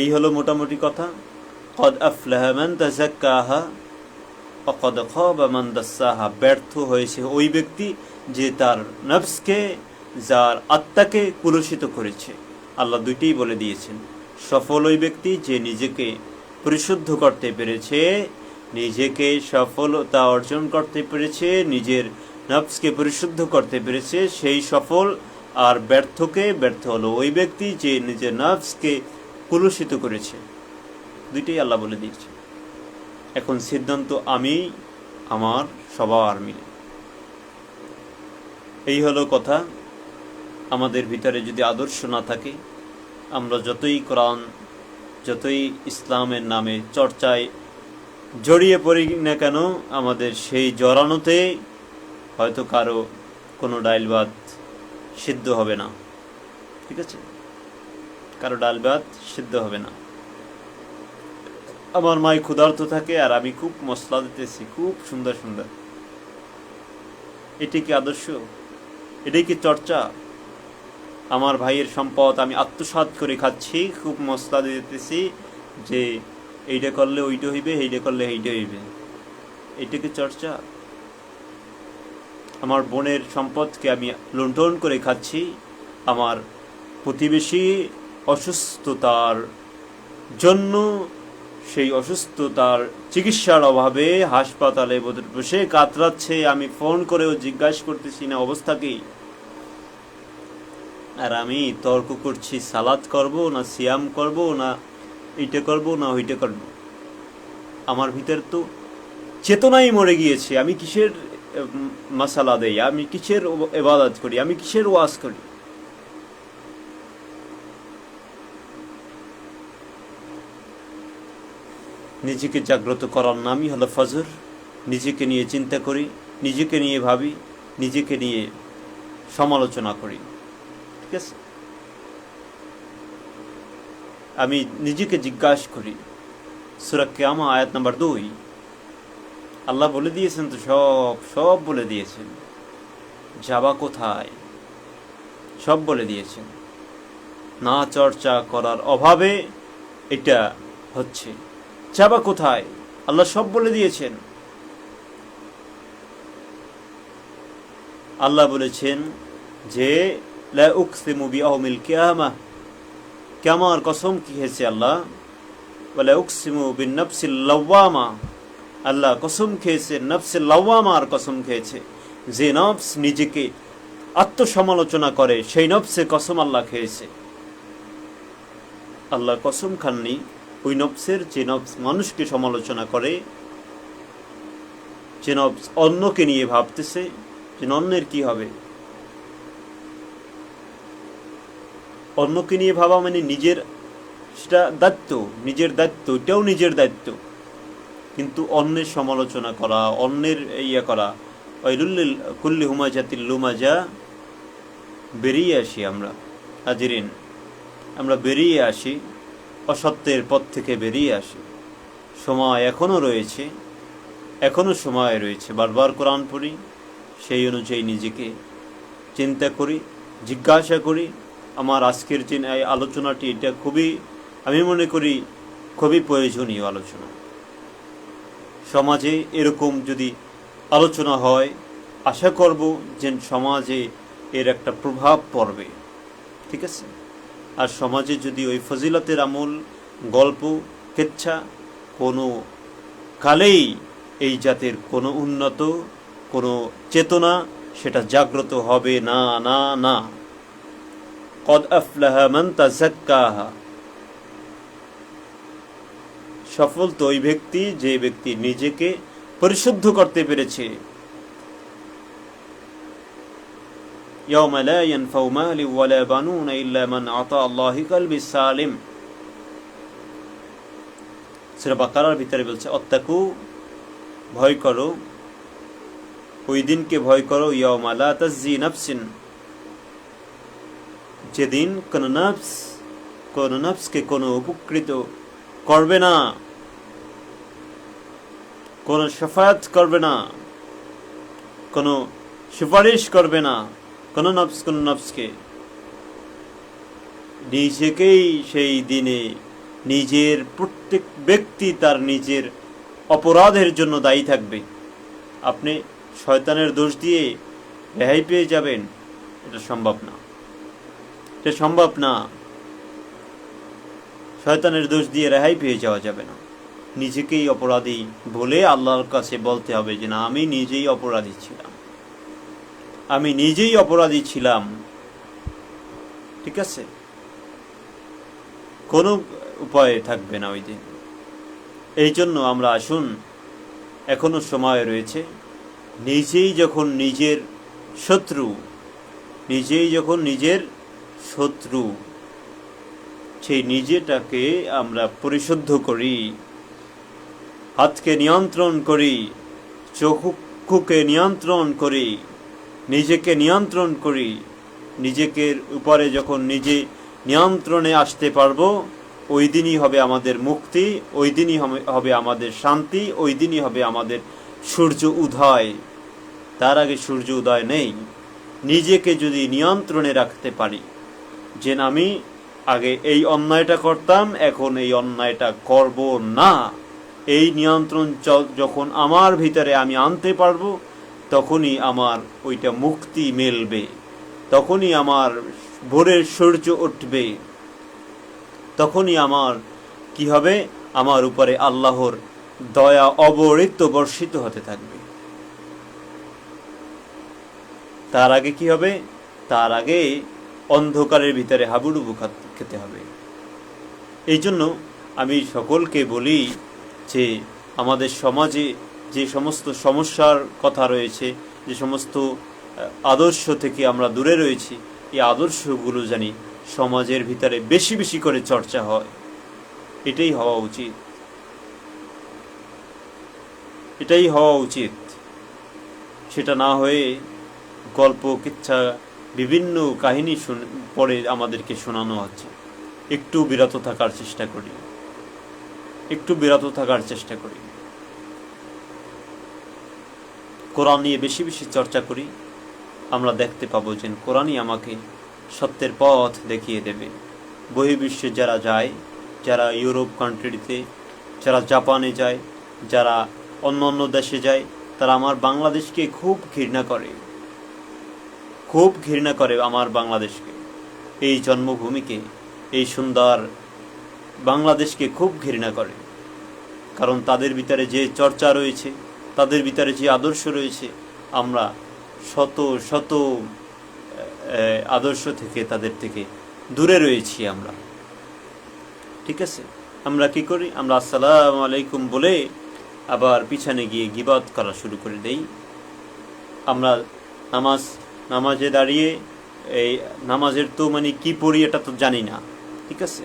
এই হলো মোটামুটি কথা। কদ আফলাহা মান তাযাক্কাহা ওয়া কদ খাবা মান দাসসাহা। ব্যর্থ হয়েছে ওই ব্যক্তি যে তার নফসকে, যার আত্মাকে কুলুষিত করেছে। আল্লাহ দুইটাই বলে দিয়েছেন। সফল ওই ব্যক্তি যে নিজেকে পরিশুদ্ধ করতে পেরেছে, নিজেকে সফলতা অর্জন করতে পেরেছে, নিজের নফসকে পরিশুদ্ধ করতে পেরেছে, সেই সফল। আর ব্যর্থ হলো ওই ব্যক্তি যে নিজের নফসকে কুলুষিত করেছে। দুইটাই আল্লাহ বলে দিয়েছে। এখন সিদ্ধান্ত আমি, আমার, সবার মিলে। এই হলো কথা। আমাদের ভিতরে যদি আদর্শ না থাকে, আমরা যতই কোরআন, যতই ইসলামের নামে চর্চায় জড়িয়ে পড়ি না কেন, আমাদের সেই জড়ানোতে হয়তো কারো কোনো ডাল ভাত সিদ্ধ হবে না। ঠিক আছে, কারো ডাল ভাত সিদ্ধ হবে না। আমার মাই ক্ষুধার্ত থাকে আর আমি খুব মশলা দিতেছি, খুব সুন্দর সুন্দর। এটি কি আদর্শ? এটাই কি চর্চা? আমার ভাইয়ের সম্পদ আমি আত্মসাৎ করে খাচ্ছি, খুব মশলা দিতেছি, যে এইটা করলে ওইটা হইবে, এইটা করলে এইটা হইবে। এটা কি চর্চা? আমার বোনের সম্পদকে আমি লুণ্ঠন করে খাচ্ছি, আমার প্রতিবেশী অসুস্থতার জন্য, সেই অসুস্থতার চিকিৎসার অভাবে হাসপাতালে বসে কাতরাচ্ছে, আমি ফোন করেও জিজ্ঞাসা করতেছি না অবস্থা কি, আর আমি তর্ক করছি সালাদ করব না সিয়াম করব, না এইটা করব না ওইটা করব। আমার ভিতর তো চেতনাই মরে গিয়েছে। আমি কিসের মাসালা দেই, আমি কিসের ইবাদত করি, আমি কিসের ওয়াজ করি? নিজেকে জাগ্রত করার নামই হলো ফজর। নিজেকে নিয়ে চিন্তা করি, নিজেকে নিয়ে ভাবি, নিজেকে নিয়ে সমালোচনা করি। ঠিক আছে, আমি নিজেকে জিজ্ঞাসা করি। সূরা কিয়ামা আয়াত নাম্বার 2, আল্লাহ বলে দিয়েছেন তো, সব বলে দিয়েছেন। যাবা কোথায় সব বলে দিয়েছেন। না চর্চা করার অভাবে এটা হচ্ছে। যাবা কোথায় আল্লাহ সব বলে দিয়েছেন। আল্লাহ বলেছেন যে লা উকসিমু বিয়াউমিল কিয়ামাহ, কিয়ামার কসম কি হয়েছে আল্লাহ। ওয়ালা উকসিমু বিন-নাফসিল লাওয়ামা, আল্লাহ কসম খেয়েছে নফসে লাওয়ামার কসম খেয়েছে। যে নফস নিজেকে আত্মসমালোচনা করে সেই নফসের কসম আল্লাহ খেয়েছে। আল্লাহ কসম খাননি ওই নফসের, যে নফস মানুষকে সমালোচনা করে, যে নফস অন্যকে নিয়ে ভাবতেছে যে অন্যের কি হবে। অন্যকে নিয়ে ভাবা মানে নিজের, সেটা দায়িত্ব, নিজের দায়িত্ব, এটাও নিজের দায়িত্ব। কিন্তু অন্যের সমালোচনা করা, অন্যের ইয়া করা, ওয়াইলুল কুল্লি হুমাজাতিল লুমাজা, বেরিয়ে আসি আমরা হাজিরিন, আমরা বেরিয়ে আসি, অসত্যের পথ থেকে বেরিয়ে আসি। সময় এখনও রয়েছে, এখনও সময় রয়েছে। বারবার কোরআন পড়ি, সেই অনুযায়ী নিজেকে চিন্তা করি, জিজ্ঞাসা করি। আমার আজকের যে আলোচনাটি, এটা খুবই, আমি মনে করি খুবই প্রয়োজনীয় আলোচনা। সমাজে এরকম যদি আলোচনা হয়, আশা করব যে সমাজে এর একটা প্রভাব পড়বে। ঠিক আছে, আর সমাজে যদি ওই ফজিলতের আমল, গল্প, কেচ্ছা কোনো কালেই এই জাতের কোনো উন্নত, কোনো চেতনা সেটা জাগ্রত হবে না, না, না। কদ আফলাহা মান তাযাক্কাহা, সফল তো ওই ব্যক্তি যে ব্যক্তি নিজেকে পরিশুদ্ধ করতে পেরেছে। ইয়াওমা লা ইয়ানফাউ মালু ওয়ালা বানুনা ইল্লা মান আতা আল্লাহি কলবি সালিম। সূরা বাকারার ভিতরে বলছে অত্তাকু, ভয় করো, ওই দিনকে ভয় করো। ইয়াওমা লা তাজজি নাফসিন, যেদিন কোন নফসকে কোনো উপকৃত করবে না, কোনো শাফায়াত করবে না, কোনো সুপারিশ করবে না। কোন নফসকে, নিজেকেই সেই দিনে নিজের প্রত্যেক ব্যক্তি তার নিজের অপরাধের জন্য দায়ী থাকবে। আপনি শয়তানের দোষ দিয়ে রেহাই পেয়ে যাবেন, এটা সম্ভব না, এটা সম্ভব না। শয়তানের দোষ দিয়ে রেহাই পেয়ে যাওয়া যাবে না। নিজেকেই অপরাধী বলে আল্লাহর কাছে বলতে হবে যে না, আমি নিজেই অপরাধী ছিলাম, আমি নিজেই অপরাধী ছিলাম। ঠিক আছে, কোনো উপায় থাকবে না ওই দিন। এই জন্য আমরা আসুন, এখনো সময় রয়েছে। নিজেই যখন নিজের শত্রু, সেই নিজেটাকে আমরা পরিশুদ্ধ করি, হাতকে নিয়ন্ত্রণ করি, চক্ষুকে নিয়ন্ত্রণ করি, নিজেকে নিয়ন্ত্রণ করি। নিজেকে উপরে যখন নিজে নিয়ন্ত্রণে আসতে পারবো, ওই দিনই হবে আমাদের মুক্তি, ওই দিনই হবে আমাদের শান্তি, ওই দিনই হবে আমাদের সূর্য উদয়। তার আগে সূর্য উদয় নেই। নিজেকে যদি নিয়ন্ত্রণে রাখতে পারি যে আমি আগে এই অন্যায়টা করতাম, এখন এই অন্যায়টা করব না, এই নিয়ন্ত্রণ যখন আমার ভিতরে আমি আনতে পারবো, তখনই আমার ওইটা মুক্তি মিলবে, তখনই আমার ভোরের সূর্য উঠবে, তখনই আমার কি হবে, আমার উপরে আল্লাহর দয়া অবরিত বর্ষিত হতে থাকবে। তার আগে কি হবে? তার আগে অন্ধকারের ভিতরে হাবুডুবু খেতে হবে। এই জন্য আমি সকলকে বলি যে আমাদের সমাজে যে সমস্ত সমস্যার কথা রয়েছে, যে সমস্ত আদর্শ থেকে আমরা দূরে রয়েছি, এই আদর্শগুলো জানি সমাজের ভিতরে বেশি বেশি করে চর্চা হয়। এটাই হওয়া উচিত। এটাই হওয়া উচিত। সেটা না হয়ে গল্প কিচ্ছা বিভিন্ন কাহিনী পরে আমাদেরকে শোনানো হচ্ছে। একটু বিরত থাকার চেষ্টা করি, একটু বিরত থাকার চেষ্টা করি। কোরআন নিয়ে বেশি বেশি চর্চা করি। আমরা দেখতে পাবো যে কোরআনই আমাকে সত্যের পথ দেখিয়ে দেবে। বহির্বিশ্বে যারা যায়, যারা ইউরোপ কান্ট্রিতে, যারা জাপানে যায়, যারা অন্য অন্য দেশে যায়, তারা আমার বাংলাদেশকে খুব ঘৃণা করে, খুব ঘৃণা করে আমার বাংলাদেশকে, এই জন্মভূমিকে, এই সুন্দর বাংলাদেশকে খুব ঘৃণা করে। কারণ তাদের ভিতরে যে চর্চা রয়েছে, তাদের ভিতরে যে আদর্শ রয়েছে, আমরা শত শত আদর্শ থেকে তাদের থেকে দূরে রয়েছি আমরা। ঠিক আছে, আমরা কি করি? আমরা আসসালামু আলাইকুম বলে আবার পিছনে গিয়ে গিবাত করা শুরু করে দেই। আমরা নামাজে দাঁড়িয়ে এই নামাজের তো মানে কি পড়ি এটা তো জানি না। ঠিক আছে,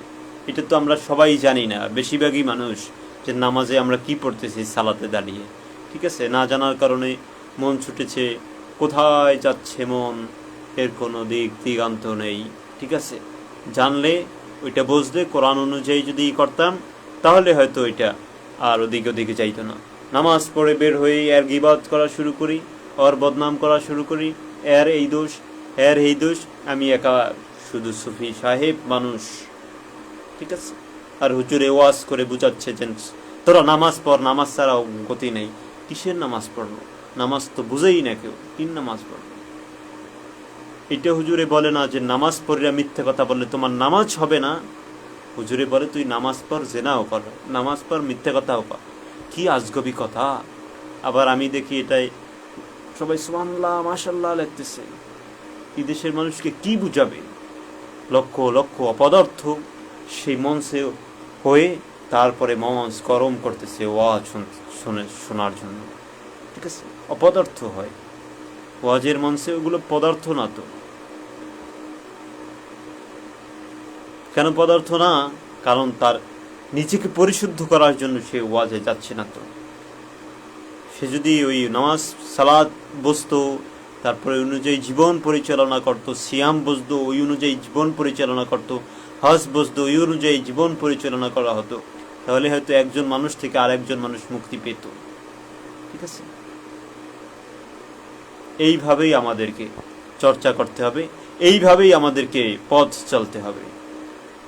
এটা তো আমরা সবাই জানি না, বেশিরভাগই মানুষ, যে নামাজে আমরা কি পড়তেছি সালাতে দাঁড়িয়ে। ঠিক আছে, না জানার কারণে মন ছুটেছে, কোথায় যাচ্ছে মন এর কোনো দিগান্ত নেই। ঠিক আছে, জানলে ওইটা বুঝলে কোরআন অনুযায়ী যদি করতাম তাহলে হয়তো ওইটা আর ওদিকে যাইতো না। নামাজ পড়ে বের হয়ে এর গিবাত করা শুরু করি, ওর বদনাম করা শুরু করি, এর এই দোষ, এর এই দোষ, আমি একা শুধু সুফি সাহেব মানুষ। ঠিক আছে, আর হুজুরে ওয়াজ করে বুঝাচ্ছে যে তোরা নামাজ পড়, নামাজ ছাড়াও গতি নেই। কিসের নামাজ পড়লো? নামাজ তো বুঝেই না কেউ, কি নামাজ পড়লো? এটা হুজুরে বলে না যে নামাজ পড়িয়া মিথ্যে কথা বললে তোমার নামাজ হবে না। হুজুরে বলে তুই নামাজ পড়, জেনাও কর, নামাজ পড়, মিথ্যে কথাও কর। কি আজগবি কথা! আবার আমি দেখি এটাই সবাই সুবহানাল্লাহ মাশাআল্লাহ লিখতেছে। এই দেশের মানুষকে কি বুঝাবে? লক্ষ লক্ষ অপদার্থ সেই মঞ্চে হয়ে তারপরে মঞ্চ গরম করতেছে ওয়াজ শোনার জন্য। ঠিক আছে, অপদার্থ হয় ওয়াজের মঞ্চে, ওগুলো পদার্থ না তো। কেন পদার্থ না? কারণ তার নিজেকে পরিশুদ্ধ করার জন্য সে ওয়াজে যাচ্ছে না তো। সে যদি ওই নামাজ সালাত বসতো, তারপরে অনুযায়ী জীবন পরিচালনা করত, সিয়াম বসতো ওই অনুযায়ী জীবন পরিচালনা করত, হজ বসতো ওই অনুযায়ী জীবন পরিচালনা করা হতো, তাহলে হয়তো একজন মানুষ থেকে আরেকজন মানুষ মুক্তি পেত। ঠিক আছে, এইভাবেই আমাদেরকে চর্চা করতে হবে, এইভাবেই আমাদেরকে পথ চলতে হবে,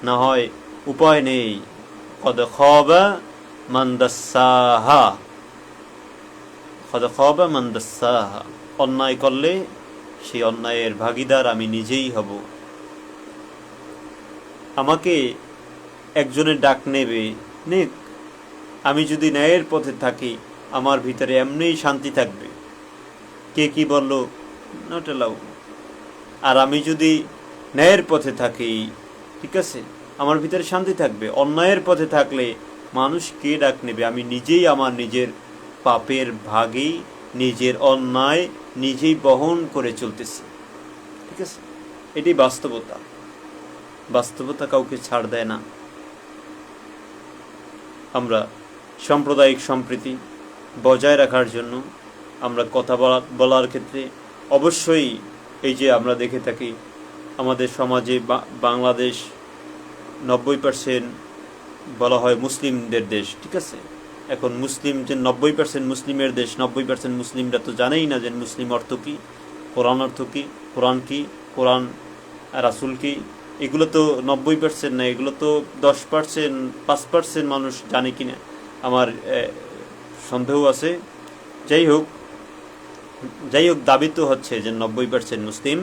না হয় উপায় নেই। কদ খাবা মান দাসসাহা, কদ খাবা মান দাসসাহা। অন্যায় করলে সেই অন্যায়ের ভাগীদার আমি নিজেই হব। আমাকে একজনের ডাক নেবে, নেক। আমি যদি ন্যায়ের পথে থাকি আমার ভিতরে এমনিই শান্তি থাকবে। কে কি বললো নট অ্যালাউ। আর আমি যদি ন্যায়ের পথে থাকি, ঠিক আছে, আমার ভিতরে শান্তি থাকবে। অন্যায়ের পথে থাকলে মানুষ কে ডাক নেবে? আমি নিজেই আমার নিজের পাপের ভাগী, নিজের অন্যায় নিজেই বহন করে চলতেছি। ঠিক আছে, এটাই বাস্তবতা। বাস্তবতা কাউকে ছাড় দেয় না। আমরা সাম্প্রদায়িক সম্প্রীতি বজায় রাখার জন্য আমরা কথা বলার ক্ষেত্রে অবশ্যই এই যে আমরা দেখে থাকি আমাদের সমাজে বাংলাদেশ 90% বলা হয় মুসলিমদের দেশ। ঠিক আছে, এখন মুসলিম যে 90% মুসলিমের দেশ, 90% মুসলিমরা তো জানেই না যে মুসলিম অর্থ কী, কোরআন অর্থ কী, কোরআন কী, কোরআন রাসূল কী। এগুলো তো 90% না, এগুলো তো 10%, 5% মানুষ জানে কিনা আমার সন্দেহ আছে। যাই হোক, দাবি তো হচ্ছে যে 90% মুসলিম।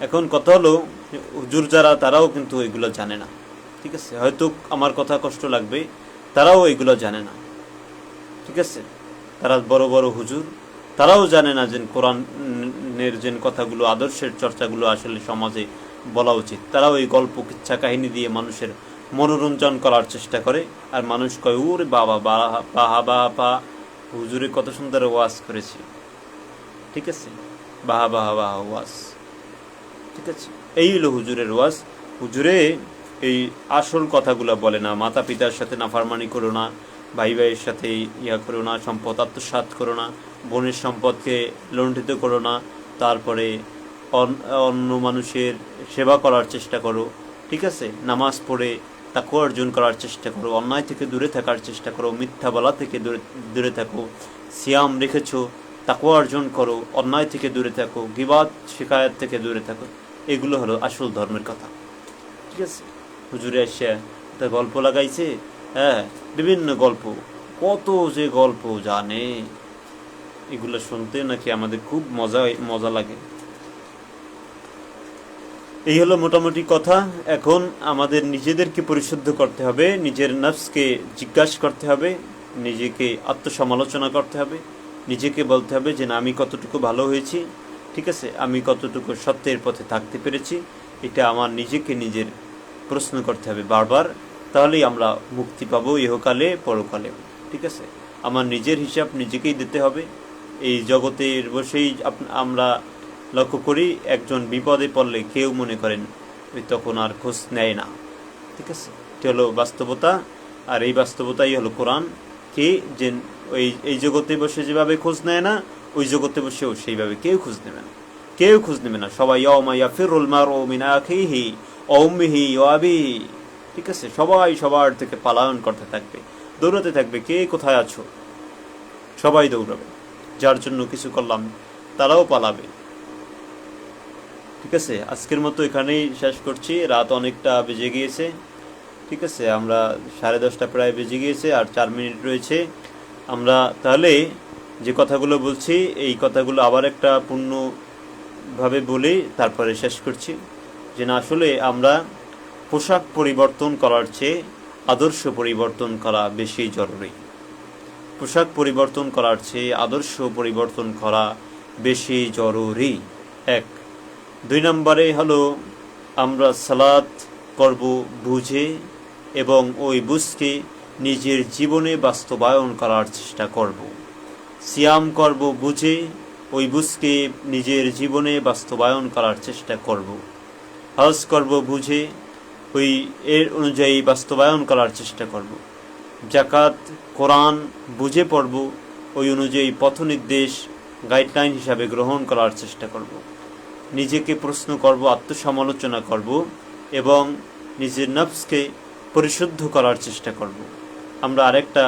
এখন কথা হলো হুজুর যারা, তারাও কিন্তু এগুলো জানে না। ঠিক আছে, হয়তো আমার কথা কষ্ট লাগবে, তারাও এগুলো জানে না। ঠিক আছে, তারা বড় বড় হুজুর, তারাও জানে না যে কোরআনের যে কথাগুলো, আদর্শের চর্চাগুলো আসলে সমাজে বলা উচিত। তারাও এই গল্প কিচ্ছা কাহিনী দিয়ে মানুষের মনোরঞ্জন করার চেষ্টা করে। আর মানুষ কয় ওরে বাবা, বাহা বাহা, হুজুরে কত সুন্দর ওয়াজ করেছে। ঠিক আছে, বাহা বাহা বাহা ওয়াজ। ঠিক আছে, এই হলো হুজুরের ওয়াজ। হুজুরে এই আসল কথাগুলো বলে না, মাতা পিতার সাথে নাফরমানি করো না, ভাই ভাইয়ের সাথে ইয়া করো না, সম্পদ আত্মসাৎ করো না, বোনের সম্পদকে লুণ্ঠিত করো না, তারপরে অন্য মানুষের সেবা করার চেষ্টা করো, ঠিক আছে, নামাজ পড়ে তাকওয়া অর্জন করার চেষ্টা করো, অন্যায় থেকে দূরে থাকার চেষ্টা করো, মিথ্যা বলা থেকে দূরে থাকো, সিয়াম রেখেছো, তাকওয়া অর্জন করো, অন্যায় থেকে দূরে থাকো, গিবাত শিকায়াত থেকে দূরে থাকো। এগুলো হলো আসল ধর্মের কথা, ঠিক আছে। হুজুরে এসে একটা গল্প লাগাইছে, হ্যাঁ, বিভিন্ন গল্প, কত যে গল্প জানে, এগুলো শুনতে নাকি আমাদের খুব মজা লাগে। এই হলো মোটামুটি কথা। এখন আমাদের নিজেদেরকে পরিশুদ্ধ করতে হবে, নিজের নফসকে জিজ্ঞাসা করতে হবে, নিজেকে আত্মসমালোচনা করতে হবে, নিজেকে বলতে হবে যে না, আমি কতটুকু ভালো হয়েছি, ঠিক আছে, আমি কতটুকু সত্যের পথে থাকতে পেরেছি, এটা আমার নিজের প্রশ্ন করতে হবে বারবার। তাহলেই আমরা মুক্তি পাবো ইহকালে পরকালে, ঠিক আছে। আমার নিজের হিসাব নিজেকেই দিতে হবে। এই জগতের বসেই আমরা লক্ষ্য করি, একজন বিপদে পড়লে কেউ মনে করেন তখন আর খোঁজ নেয় না, ঠিক আছে। এটি হলো বাস্তবতা, আর এই বাস্তবতাই হলো কোরআন। কে যে এই জগতে বসে যেভাবে খোঁজ নেয় না, ওই জগতে বসেও সেইভাবে কেউ খোঁজ নেবে না, সবাই ইয়াউমা ইয়াফিরুল মারউ মিন আখিহি ওয়া উম্মিহি ওয়া আবিহি, ঠিক আছে। সবাই সবার থেকে পলায়ন করতে থাকবে, দৌড়াতে থাকবে, কে কোথায় আছো, সবাই দৌড়াবে। যার জন্য কিছু করলাম তারাও পালাবে, ঠিক আছে। আজকের মতো এখানেই শেষ করছি, রাত অনেকটা বেজে গিয়েছে, ঠিক আছে। আমরা 10:30 প্রায় বেজে গিয়েছে, আর 4 মিনিট রয়েছে। আমরা তাহলে যে কথাগুলো বলছি, এই কথাগুলো আবার একটা পূর্ণভাবে বলে তারপরে শেষ করছি, যে না, আসলে আমরা পোশাক পরিবর্তন করার চেয়ে আদর্শ পরিবর্তন করা বেশি জরুরি। পোশাক পরিবর্তন করার চেয়ে আদর্শ পরিবর্তন করা বেশি জরুরি, 1। 2 নম্বরে হলো, আমরা সালাত করব বুঝে এবং ওই বুঝকে নিজের জীবনে বাস্তবায়ন করার চেষ্টা করব। সিয়াম করব বুঝে, ওই বুঝকে নিজের জীবনে বাস্তবায়ন করার চেষ্টা করব। হজ করব বুঝে, ওই এর অনুযায়ী বাস্তবায়ন করার চেষ্টা করব। জাকাত কোরআন বুঝে পড়ব, ওই অনুযায়ী পথনির্দেশ গাইডলাইন হিসাবে গ্রহণ করার চেষ্টা করব। নিজেকে প্রশ্ন করব, আত্মসমালোচনা করব এবং নিজের নফসকে পরিশুদ্ধ করার চেষ্টা করব। আমরা আরেকটা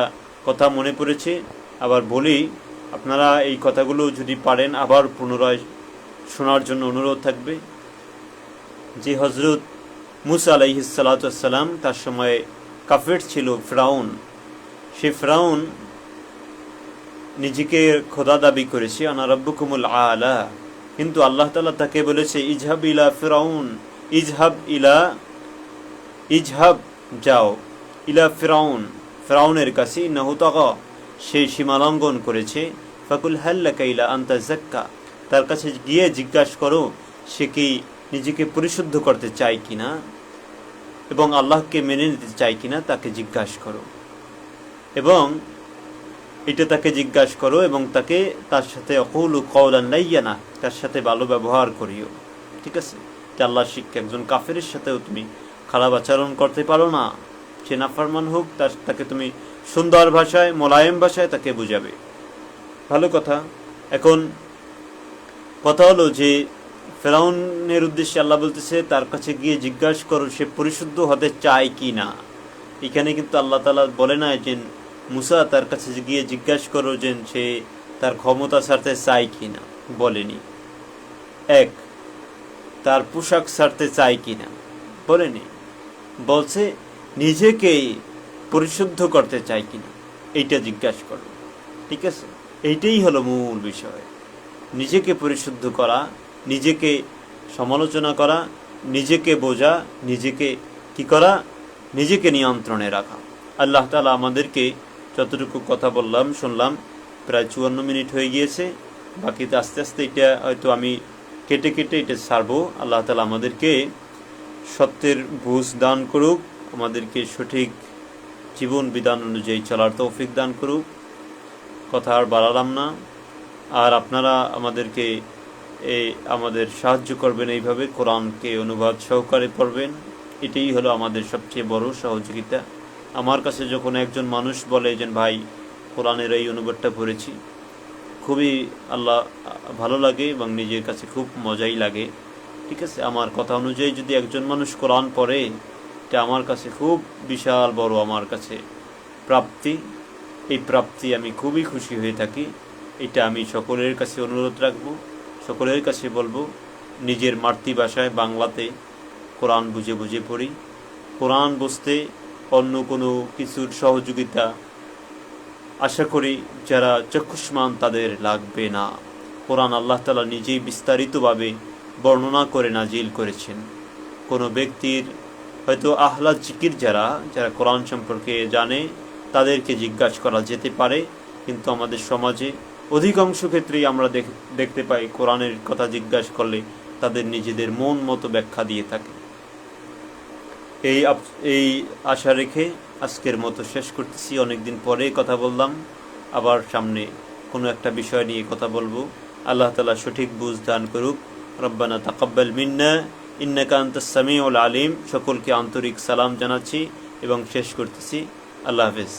কথা মনে পড়েছে, আবার বলি, আপনারা এই কথাগুলো যদি পারেন আবার পুনরায় শোনার জন্য অনুরোধ থাকবে, যে হজরত মুসা আলাইহিস সালাতু ওয়াস সালাম, তার সময় কাফের ছিল ফিরাউন। সে ফিরাউন নিজেকে খোদা দাবি করেছে, আনা রাব্বুকুমুল আলা, কিন্তু আল্লাহ তাআলা তাকে বলেছে ইজহাব ইলা ফিরাউন, ইজহাব যাও, ইলা ফিরাউন, ফিরাউনের কাছে, ইন্নাহু তাগা, সে সীমালঙ্ঘন করেছে, ফাকুল হাল লাকা ইলা আন তাযাক্কা, তার কাছে গিয়ে জিজ্ঞাসা করো সে কি নিজেকে পরিশুদ্ধ করতে চায় কিনা এবং আল্লাহকে মেনে নিতে চায় কিনা, তাকে জিজ্ঞাসা করো, এবং এটা তাকে জিজ্ঞাসা করো, এবং তার সাথে অকুলু কওলান লাইয়ানা, তার সাথে ভালো ব্যবহার করিও, ঠিক আছে। এটা আল্লাহর শিক্ষা। একজন কাফেরের সাথেও তুমি খারাপ আচরণ করতে পারো না, সে নাফরমান হোক, তাকে তুমি সুন্দর ভাষায়, মোলায়েম ভাষায় তাকে বুঝাবে, ভালো কথা। এখন কথা হলো যে ফেরাউনের উদ্দেশ্যে আল্লাহ বলতেছে তার কাছে গিয়ে জিজ্ঞাসা করো সে পরিশুদ্ধ হতে চায় কি না। এখানে কিন্তু আল্লাহ তাআলা বলে না যে মুসা তার কাছে গিয়ে জিজ্ঞাসা করো যে সে তার ক্ষমতা ছাড়তে চায় কি না, বলেনি। 1, তার পোশাক ছাড়তে চায় কি না, বলেনি। বলছে নিজেকে পরিশুদ্ধ করতে চায় কিনা, এইটা জিজ্ঞাসা করো, ঠিক আছে। এইটাই হলো মূল বিষয়, নিজেকে পরিশুদ্ধ করা, নিজেকে সমালোচনা করা, নিজেকে বোঝা, নিজেকে কি করা, নিজেকে নিয়ন্ত্রণে রাখা। আল্লাহ তাআলা আমাদেরকে যতটুকু কথা বললাম শুনলাম, প্রায় 54 মিনিট হয়ে গিয়েছে, বাকিতে আস্তে আস্তে এটা হয়তো আমি কেটে এটা ছাড়বো। আল্লাহ তাআলা আমাদেরকে সত্যের বুঝ দান করুক, আমাদেরকে সঠিক জীবন বিধান অনুযায়ী চলার তৌফিক দান করুক। কথা আর বাড়ালাম না, আর আপনারা আমাদেরকে আমাদের সাহায্য করবেন, এইভাবে কোরআনকে অনুবাদ সহকারে পড়বেন, এটাই হলো আমাদের সবচেয়ে বড় সহযোগিতা। আমার কাছে যখন একজন মানুষ বলে যে ভাই কোরআনের এই অনুবাদটা পড়েছি, খুবই আল্লাহ ভালো লাগে এবং নিজের কাছে খুব মজাই লাগে। ঠিক আছে, আমার কথা অনুযায়ী যদি একজন মানুষ কোরআন পড়ে, এটা আমার কাছে খুব বিশাল বড় আমার কাছে প্রাপ্তি। এই প্রাপ্তি আমি খুবই খুশি হয়ে থাকি। এটা আমি সকলের কাছে অনুরোধ রাখব, সকলের কাছে বলবো, নিজের মাতৃভাষায় বাংলাতে কোরআন বুঝে বুঝে পড়ি। কোরআন বুঝতে অন্য কোনো কিছুর সহযোগিতা আশা করি যারা চক্ষুষ্মান তাদের লাগবে না। কোরআন আল্লাহ তাআলা নিজেই বিস্তারিতভাবে বর্ণনা করে নাজিল করেছেন। কোনো ব্যক্তির হয়তো আহলা জিকির যারা কোরআন সম্পর্কে জানে তাদেরকে জিজ্ঞাসা করা যেতে পারে, কিন্তু আমাদের সমাজে অধিকাংশ ক্ষেত্রেই আমরা দেখতে পাই কোরআনের কথা জিজ্ঞাসা করলে তাদের নিজেদের মন মতো ব্যাখ্যা দিয়ে থাকে। এই আশা রেখে আজকের মতো শেষ করতেছি। অনেকদিন পরে কথা বললাম, আবার সামনে কোনো একটা বিষয় নিয়ে কথা বলবো। আল্লাহ তাআলা সঠিক বুঝ দান করুক। রব্বানা তাকাব্বাল মিন্না ইন্নাকা আনতাস সামিউল আলিম। সকলকে আন্তরিক সালাম জানাচ্ছি এবং শেষ করতেছি। আল্লাহ হাফেজ।